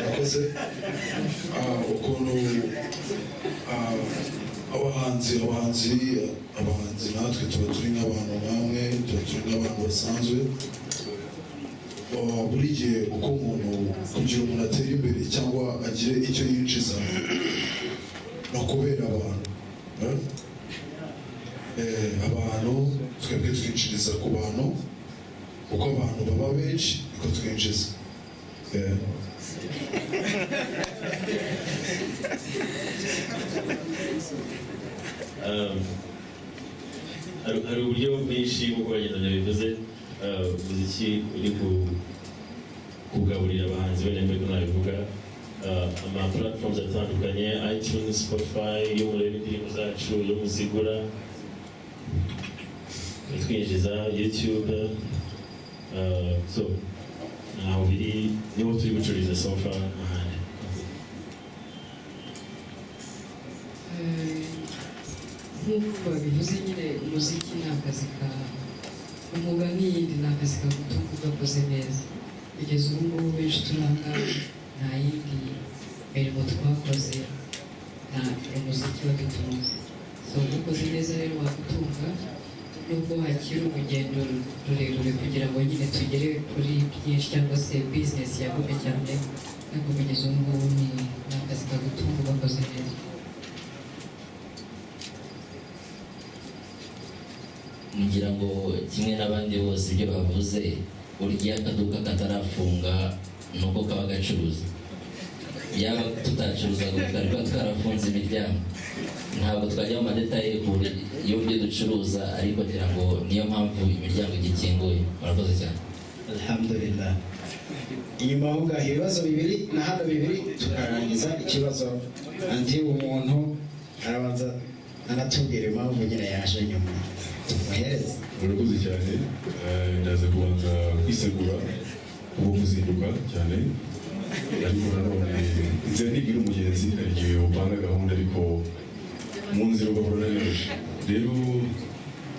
Murakoze. Ukuntu abahanzi natwe tuba turi nk'abantu namwe, tuba turi nk'abantu basanzwe. Buri gihe uko umuntu kugira umuntu atera imbere cyangwa agire icyo yinjiza, no kubera abantu. Abantu twebwe twinjiriza ku bantu, uko abantu baba benshi niko twinjiza. hari uburyo bwinshi nk'uko bagenda bivuze, umuziki uri kugaburira abahanzi bene mbere ko nabivuga, ama platforms atandukanye, iTunes, Spotify, yo mureba indirimbo zacu, yo muzigura, twinjiza YouTube, so naho biri niho turi gucururiza so far ahandi. nk'uko babivuze nyine, umuziki ni akazi ka umwuga nk'iyindi, ni akazi kagutunga ugakoze neza. Kugeza ubu ngubu benshi turanga nta yindi mirimo twakoze, nta umuziki wadutunze. So so ukoze neza rero wagutunga nubwo hakiri urugendo rurerure kugira ngo nyine tugere kuri byinshi cyangwa se bizinesi yagumye cyane ariko kugeza ubu ngubu ni akazi kagutunga ugakoze neza. ngira ngo kimwe n'abandi bose ibyo bavuze burya akaduka katarafunga nuko kaba gacuruza, yaba tutacuruza ngo twari kuba twarafunze imiryango, ntabwo twajya mu madetaye y'uburyo ducuruza, ariko ngira ngo niyo mpamvu imiryango igikinguye. Murakoze cyane. Alhamdulillah. Inyuma aho ngaho ibibazo bibiri na hano bibiri tukarangiza ikibazo, andi umuntu arabanza anatubwira impamvu nyine yaje nyuma. Tumuhereze. Murakoze cyane. Ndaza kubanza kwisegura ubu kuzinduka cyane, ariko nanone inzira ntigira umugenzi, hari igihe upanga gahunda ariko mu nzira ugahura neza. Rero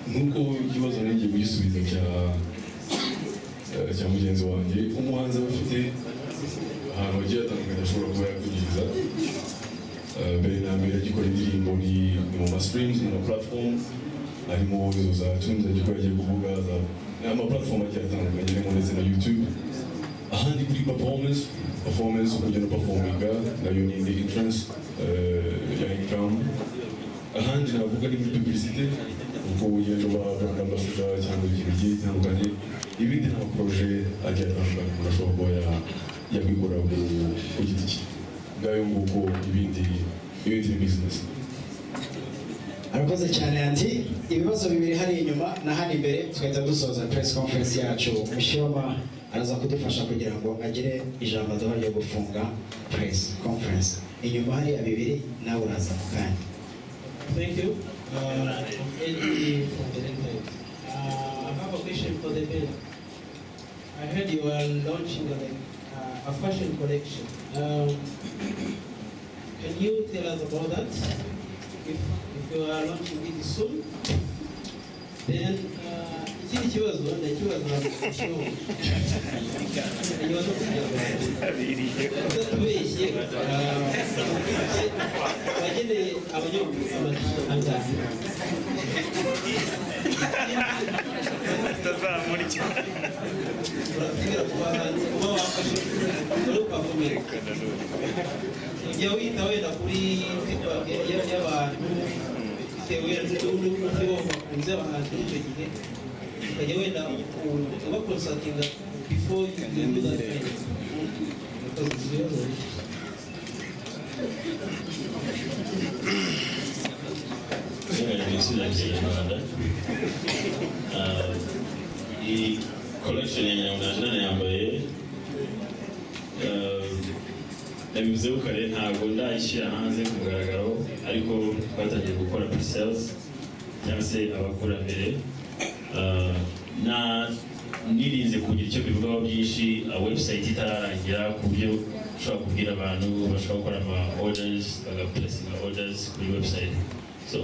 nk'uko ikibazo nagiye kugisubiza cya mugenzi wanjye, umuhanzi aba afite ahantu hagiye hatandukanye ashobora kuba yakwinjiriza. Mbere na mbere agikora indirimbo ni mu ma streams, mu ma platform, harimo izo za tunes ariko yagiye kuvuga ama platform agiye atandukanye, harimo ndetse na YouTube. Ahandi kuri performance ukujya no performinga nayo ni indi entrance ya income. Ahandi navuga ni muri publicité, ubwo ugenda uba brand ambassador cyangwa ikintu kigiye gitandukanye. Ibindi nta projet agiye atandukanye umuntu ashobora kuba yakwikora ku giti cye. Ngayo nguko ibindi ni business. Arakoze cyane andi. Ibibazo bibiri hari inyuma na hano imbere, tugahita dusoza press conference yacu. Mushyoma araza kudufasha kugira ngo agire ijambo aduha ryo gufunga press conference. Inyuma hari bibiri nawe uraza mu kanya. Thank you. Eddie from the Netherlands. I have a question for the band. I heard you are launching a fashion collection. Can you tell us about that? If you are launching it soon, then ikindi kibazo ndakibaza tubeshye bageneye abanyamakuru amatangazo urategera ku bahanzi kuba wafashe uri kwavumira ujya wita wenda kuri feedback y'abantu bitewe n'uburyo bakunze abahanzi icyo gihe ukajya wenda ubakonsatinga before you do that kind of ibibazo iyi collection ya Nyamwanda yambaye nabivuzeho kare, ntabwo ndayishyira hanze ku mugaragaro, ariko twatangiye gukora pre-sales cyangwa se abakurambere. Nirinze kugira icyo bivugaho byinshi, website itararangira ku buryo ushobora kubwira abantu bashobora gukora ama orders bagaplacinga orders kuri website. So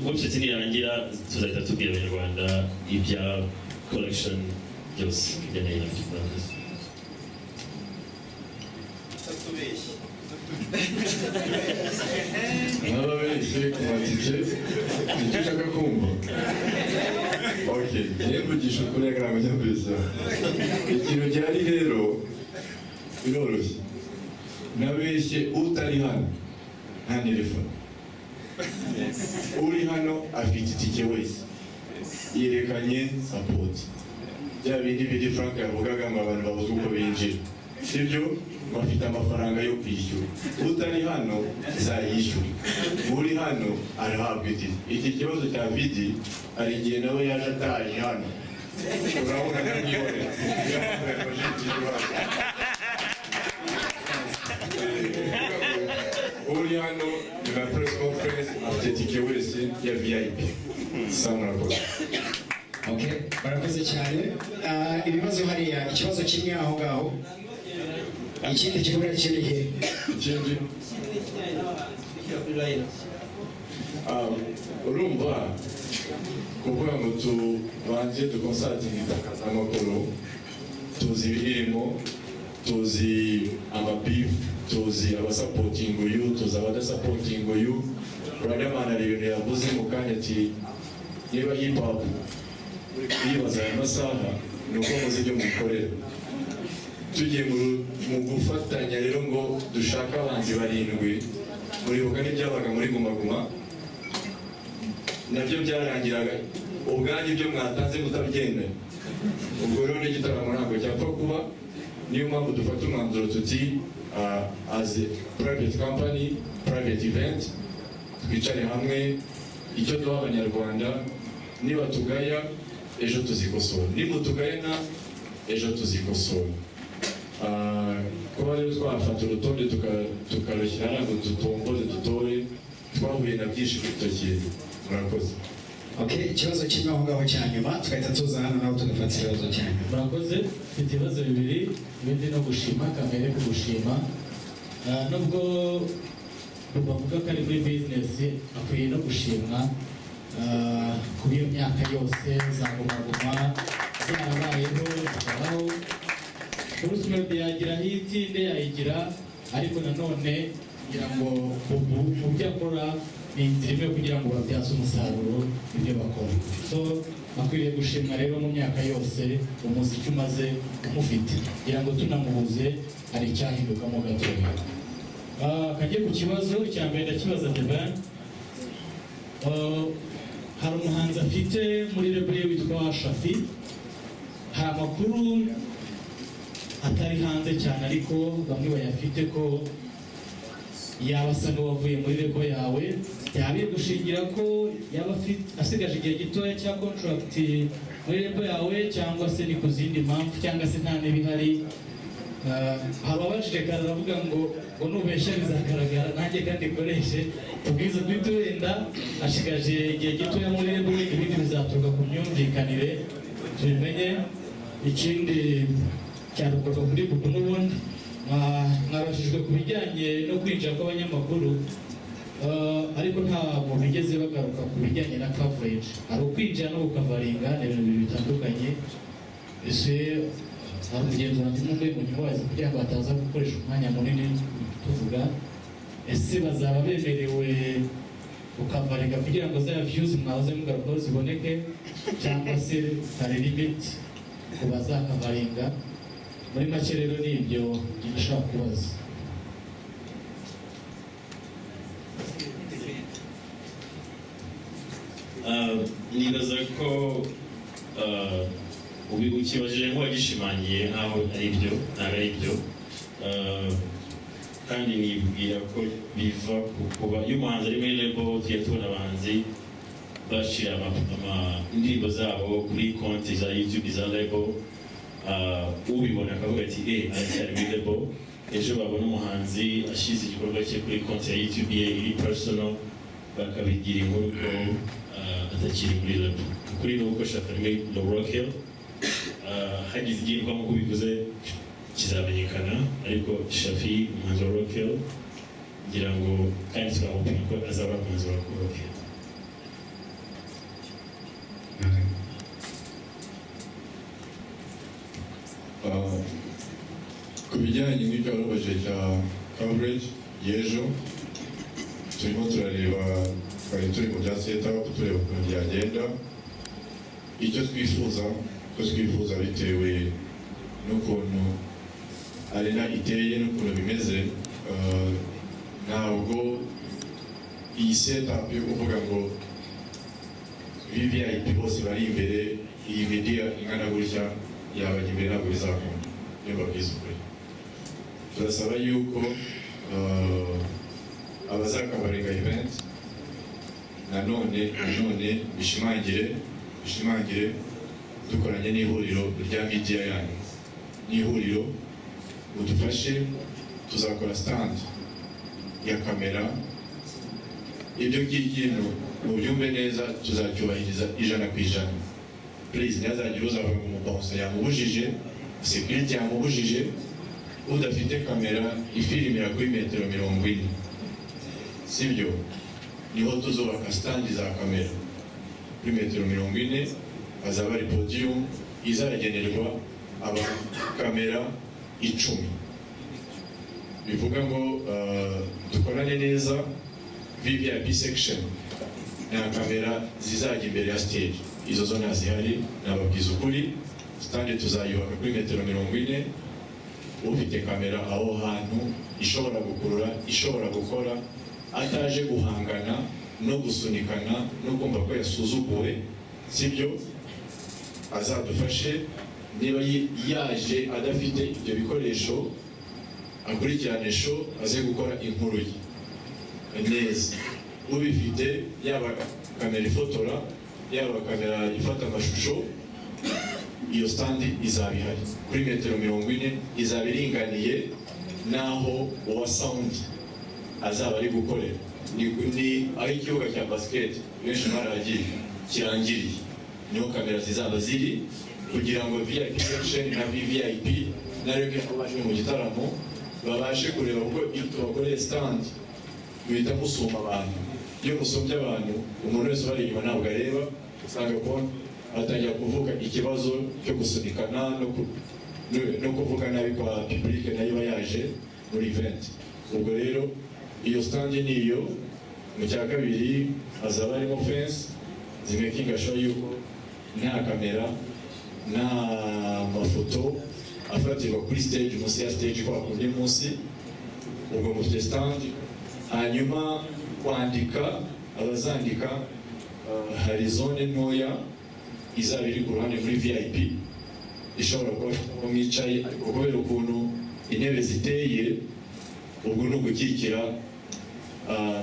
website nirangira tuzahita tubwira abanyarwanda ibya collection byose bigeneye nabyo. Nababeshye ku matike nicyo ushaka kumva. Okay, njyewe mvugisha ukuri reka ntabwo njya mbeshya. Ikintu gihari rero biroroshye. Nabeshye utari hano nta telefone. Uri hano afite itike wese yerekanye support. Bya bindi biri Frank yavugaga ngo abantu babuze uko binjira, sibyo? Bafite amafaranga yo kwishyura. Utari hano zayishyura, uri hano arahabwa itike. Iki kibazo cya vidi hari igihe nawe yaje ataje hano, urabona n'imyore uri hano na press conference afite itike wese ya VIP. Murakoze. Okay, barakoze cyane. Ibibazo hariya, ikibazo kimwe aho ngaho, ikindi kivuga kiri he? Ikindi urumva kuvuga ngo tubanze dukonsatinga itangazamakuru, tuzi ibirimo, tuzi amabifu, tuzi abasapotinga uyu, tuzi abadasapotinga uyu, Riderman hari ibintu yavuze mu kanya ati niba hip hop yibaza aya masaha ni uko muzi ibyo mukorera. Tugiye mu gufatanya rero ngo dushake abanzi barindwi, muribuka n'ibyabaga muri Guma Guma, nabyo byarangiraga ubwanyu ibyo mwatanze mutabyemera. Ubwo rero n'igitaramo ntabwo cyapfa kuba, niyo mpamvu dufata umwanzuro tuti as a private company, private event, twicare hamwe, icyo duha abanyarwanda, niba tugaya ejo tuzikosora, nimutugayana ejo tuzikosora. Kuba rero twafata urutonde tukarushyira ntabwo dutombore dutore, twahuye na byinshi kuri icyo kintu. Murakoze. Okay, ikibazo kimwe aho ngaho cya nyuma tugahita tuza hano nawe tugafata ikibazo cya nyuma. Murakoze, mfite ibibazo bibiri, ibindi no gushima, kamere ku gushima. Nubwo bavuga ko ari muri bizinesi, akwiye no gushimwa kuba iyo myaka yose za Guma Guma zarabayeho, tukabaho. Bruce Melody yagira hiti, inde yayigira, ariko nanone kugira ngo mu byo akora ni inzira imwe kugira ngo babyaze umusaruro ibyo bakora. So akwiriye gushimwa rero mu myaka yose umuziki umaze umufite, kugira ngo tunamubuze hari icyahindukamo gatoya. Kajye ku kibazo cya mbere ndakibaza The Ben. Hari umuhanzi afite muri label witwa Shafi, hari amakuru atari hanze cyane ariko bamwe bayafite ko yaba asa n'uwavuye muri label yawe, yaba gushingira ko yaba asigaje igihe gitoya cya contract muri label yawe, cyangwa se ni ku zindi mpamvu, cyangwa se nta n'ibihari. Hari ababajije kandi aravuga ngo nubeshya bizagaragara, nanjye kandi koreshe tubwize duhita wenda ashigaje igihe gitoya muri label, ibindi bizaturuka ku myumvikanire tubimenye. Ikindi cyarukorwa kuri Bubu n'ubundi mwabashijwe ku bijyanye no kwinjira kw'abanyamakuru, ariko ntabwo bigeze bagaruka ku bijyanye na coverage. Hari ukwinjira no gukavaringa, ni ibintu bibiri bitandukanye. Ese hari umugenzi wanjye n'undi mu nyuma wazi kugira ngo bataza gukoresha umwanya munini tuvuga, ese bazaba bemerewe gukavaringa kugira ngo za views mwahoze mugarukaho ziboneke, cyangwa se hari limit ku bazakavaringa? Muri make rero ni ibyo ndashaka kubaza. Nibaza ko ukibajije nk'uwagishimangiye nkaho ari byo, ntabwo ari byo. Kandi nibwira ko biva ku kuba iyo umuhanzi ari muri label, tujya tubona abahanzi bashyira indirimbo zabo kuri konti za YouTube za label, ubibona akavuga ati aracyari muri label. Ejo babona umuhanzi ashyize igikorwa cye kuri konti ya YouTube ye iri personal, bakabigira inkuru ko atakiri muri label. Ukuri ni uko Shafi ari muri The Rock Hill, hagize igirwa nk'uko bivuze kizamenyekana, ariko Shafi umuhanzi wa Rock Hill ngira ngo kandi twamupima ko azaba umuhanzi wa Rock Hill. Ku bijyanye n'ibyo warubaje cya coverage y'ejo, turimo turareba, twari turi mu bya setup tureba ukuntu byagenda. Icyo twifuza bitewe n'ukuntu arena iteye n'ukuntu bimeze, ntabwo iyi setup yo kuvuga ngo VIP bose bari imbere, iyi media ingana gutya yabajya imbere, ntabwo bizakunda. Niyo babwiza ukuri, turasaba yuko abazakavaringa event nanone bishimangire dukoranye n'ihuriro rya media yanyu, n'ihuriro udufashe, tuzakora stand ya kamera. Ibyo ngibyo mu byumve neza tuzacyubahiriza 100%. Please ntihazagire uzavuga ngo umubounce yamubujije, security yamubujije, udafite kamera ifirimira kuri metero 40, sibyo? Niho tuzubaka stand za kamera kuri metero 40, hazaba ari podium izagenerwa abakamera 10. Bivuga ngo dukorane neza VVIP section nta kamera zizajya imbere ya stage, izo zo ntazihari. Nababwiza ukuri, stand tuzayubaka kuri metero 40, ufite kamera aho hantu ishobora gukurura, ishobora gukora, ataje guhangana no gusunikana no kumva ko yasuzuguwe, sibyo, azadufashe. Niba yaje adafite ibyo bikoresho, akurikirane show, aze gukora inkuru ye neza. Ubifite, yaba kamera ifotora, yaba kamera ifata amashusho, iyo stand izaba ihari kuri metero 40, izaba iringaniye naho uwa sound azaba ari gukorera. Ni aho ikibuga cya basket benshi mwaragiye kirangiriye, niho kamera zizaba ziri, kugira ngo VIP section na VVIP na rege abaje mu gitaramo babashe kureba uko iyo tubakoreye stand muhita musuma abantu. Iyo musumbye abantu, umuntu wese ubari inyuma ntabwo areba, usanga ko atangira kuvuga ikibazo cyo gusunikana no kuvuga nabi kwa public nayo iba yaje muri event. Ubwo rero iyo stand niyo. Mu cya kabiri hazaba harimo fence zimakinga show yuko nta kamera nta mafoto afatirwa kuri stage, munsi ya stage kwa kundi munsi. Ubwo mufite stand. Hanyuma kwandika, abazandika hari zone ntoya izaba iri ku ruhande muri VIP, ishobora kuba mwicaye, ariko kubera ukuntu intebe ziteye, ubwo ni ugukikira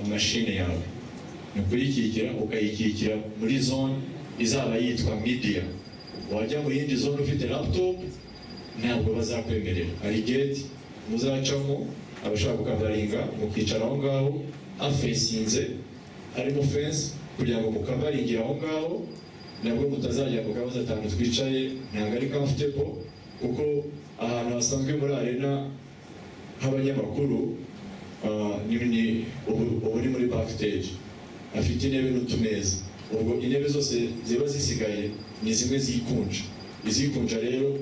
mashine yawe, ni ukuyikikira ukayikikira muri zone izaba yitwa media. Wajya mu yindi zone ufite laptop ntabwo bazakwemerera, hari gate muzacamo, abashaka kukavaringa mukicara aho ngaho hafesinze, harimo fence kugira ngo mukavaringire aho ngaho, nabwo mutazajya mu kabazo atanu twicaye, ntabwo ari comfortable, kuko ahantu hasanzwe muri arena nk'abanyamakuru ubu ni muri backstage, afite intebe n'utumeza. Ubwo intebe zose ziba zisigaye ni zimwe zikunja. Izikunja rero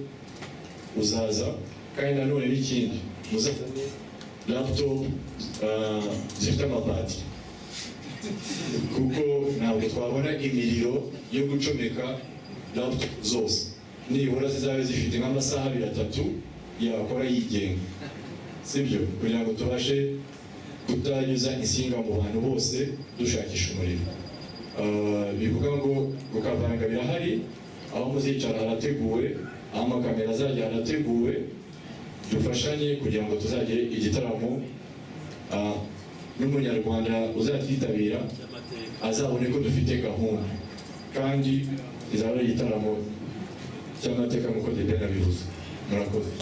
uzaza, kandi nanone n'ikindi muzazane laptop zifite amabati, kuko ntabwo twabona imiriro yo gucomeka laptop zose. Nibura zizabe zifite nk'amasaha 2-3 yakora yigenga, sibyo, kugira ngo tubashe kutanyuza insinga mu bantu bose dushakisha umuriro. Bivuga ngo gukavanga birahari, aho muzicara harateguwe, aho amakamera azajya harateguwe. Dufashanye kugira ngo tuzagire igitaramo n'umunyarwanda uzatitabira azabone ko dufite gahunda, kandi izaba ari igitaramo cy'amateka nk'uko Debe nabivuze. Murakoze.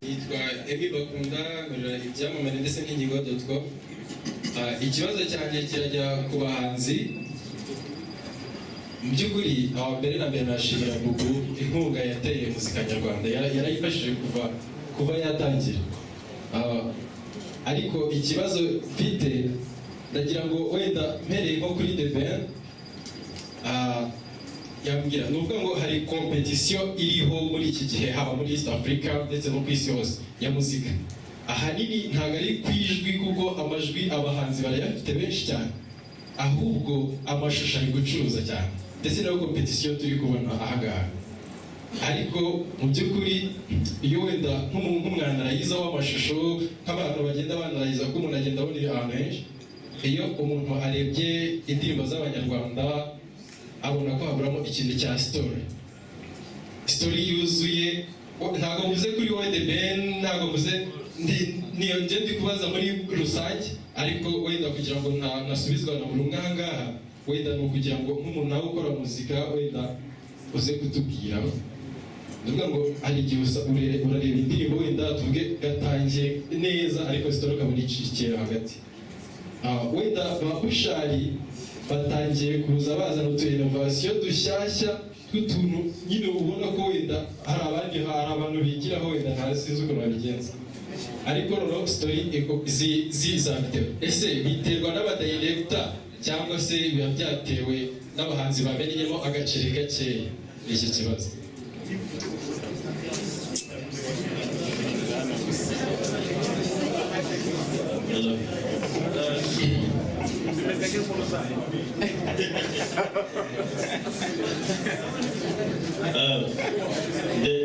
Yitwa Emi Bakunda, nkorera ibyamamare ndetse n'ingingo.com. Ikibazo cyanjye kirajya ku bahanzi. Mu by'ukuri mbere na mbere nashimira Bubu inkunga yateye muzika nyarwanda, yarayifashije kuva yatangira. Ariko ikibazo mfite, ndagira ngo wenda mpereye nko kuri The Ben, yambwira nuvuga ngo hari competition iriho muri iki gihe, haba muri East Africa ndetse no ku isi hose ya muzika. Ahanini ntabwo ari kwijwi, kuko amajwi abahanzi barayafite benshi cyane, ahubwo amashusho ari gucuruza cyane, ndetse nayo competition turi kubona ahangaha. Ariko mu by'ukuri iyo wenda nk'umwanarayiza w'amashusho, nk'abantu bagenda banarayiza ko umuntu agenda abona ahantu henshi, iyo umuntu arebye indirimbo z'abanyarwanda abona ko haburamo ikintu cya story yuzuye. Ntabwo mvuze kuri wowe The Ben, ntabwo mvuze niyo ndi kubaza muri rusange, ariko wenda kugira ngo nasubizwa na buri umwe ahangaha, wenda ni ukugira ngo nk'umuntu nawe ukora muzika wenda uze kutubwira. Ndavuga ngo hari igihe urareba indirimbo wenda tuvuge gatangiye neza, ariko story ukabona icikera hagati. Wenda ba Bushari batangiye kuza bazana utu-innovation dushyashya tw'utuntu nyine ubona ko wenda hari abantu bigiraho, wenda ntasinzi ukuntu babigenza. Ariko noneho story zizabitewe, ese biterwa n'abadirector cyangwa se biba byatewe n'abahanzi bamenyemo agaciro gakeya? Iki kibazo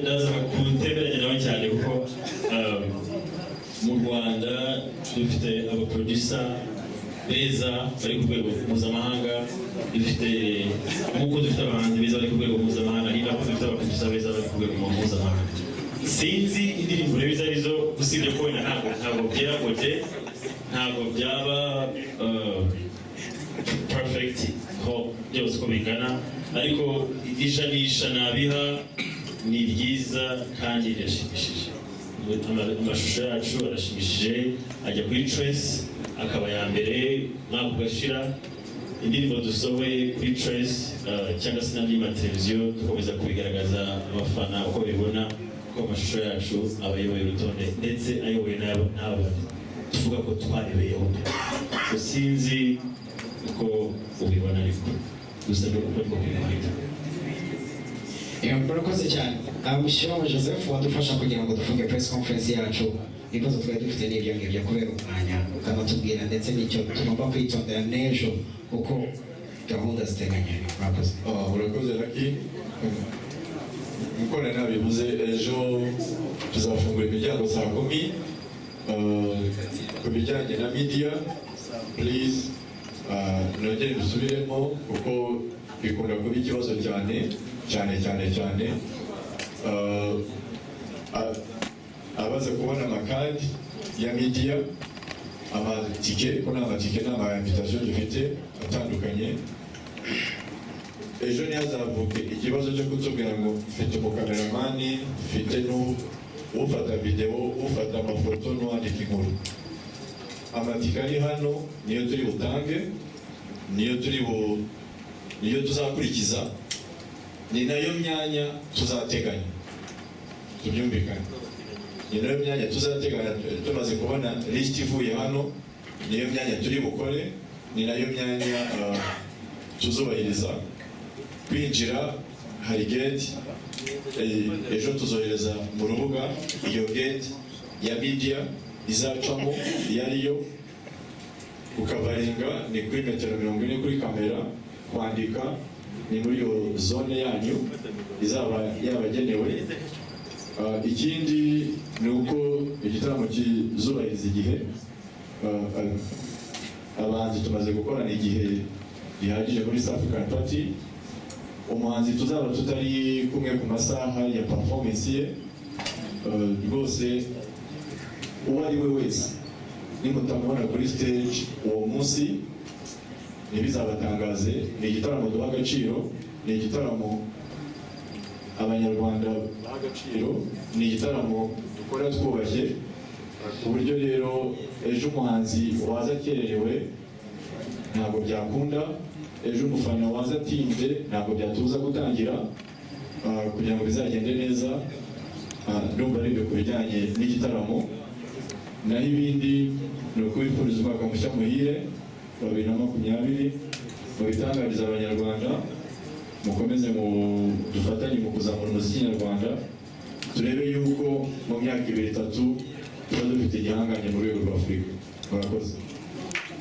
ndaza kutemeranya nawe cyane kuko mu Rwanda dufite abaproducer beza bari ku rwego mpuzamahanga, dufite nk'uko dufite abahanzi beza bari ku rwego mpuzamahanga, ni nako dufite abaproducer beza bari ku rwego mpuzamahanga. Sinzi indirimbo rero izo arizo, usibye ko wenda ntabwo byeragote, ntabwo byaba perfect ho byose uko bingana, ariko ijanisha nabiha ni ryiza kandi rirashimishije. Amashusho yacu arashimishije, ajya kuri Trace akaba ya mbere mwaka ugashira, indirimbo dusohoye kuri Trace cyangwa se n'andi mateleviziyo dukomeza kubigaragaza abafana uko bibona ko amashusho yacu aba ayoboye urutonde ndetse ayoboye n'aba tuvuga ko twarebeyeho. Sinzi uko ubibona ariko gusa ni uko kubibona. Murakoze cyane. Mushyiraho Joseph wadufasha kugira ngo dufunge press conference yacu. Ibibazo twari dufite n'ibyo ngibyo kubera umwanya, ukanatubwira ndetse n'icyo tugomba kwitondera n'ejo uko gahunda ziteganya. Murakoze. Urakoze Lucky. Nk'uko nari nabivuze, ejo tuzafungura imiryango saa 10. Ku bijyanye na media, please nongere dusubiremo kuko bikunda kuba ikibazo cyane. Abaza kubona amakadi ya media, amatike, ko nta matike nta invitation dufite atandukanye. Ejo ntihazavuke ikibazo cyo kutubwira ngo mfite umukameramani, mfite ufata video, ufata amafoto n'uwandika inkuru. Amatike ari hano niyo turi butange, niyo tuzakurikiza, ni nayo myanya tuzateganya. Tubyumvikane, ni nayo myanya tuzateganya. Tumaze kubona list ivuye hano, niyo myanya turi bukore, ni nayo myanya tuzubahiriza. Kwinjira hari gate, ejo tuzohereza mu rubuga iyo gate ya media izacamo iyo ariyo, ukavaringa ni kuri metero 40 kuri kamera, kwandika ni muri iyo zone yanyu izaba yabagenewe. Ikindi ni uko igitaramo kizubahiriza igihe. Abahanzi tumaze gukorana igihe gihagije muri South African Party. Umuhanzi tuzaba tutari kumwe ku masaha ya performance ye, rwose uwo ari we wese nimutamubona kuri stage uwo munsi ntibizabatangaze. Ni igitaramo duha agaciro, ni igitaramo abanyarwanda baha agaciro, ni igitaramo dukora twubashye, ku buryo rero ejo umuhanzi waza akererewe ntabwo byakunda, ejo umufana waza atinze ntabwo byatuza gutangira. Kugira ngo bizagende neza, ndumva ari ibyo ku bijyanye n'igitaramo. Naho ibindi ni ukubifuriza umwaka mushya muhire wa 2020, mubitangariza abanyarwanda, mukomeze dufatanye mu kuzamura umuziki nyarwanda, turebe yuko mu myaka 2-3 tuba dufite igihanganye mu rwego rwa Afurika. Murakoze.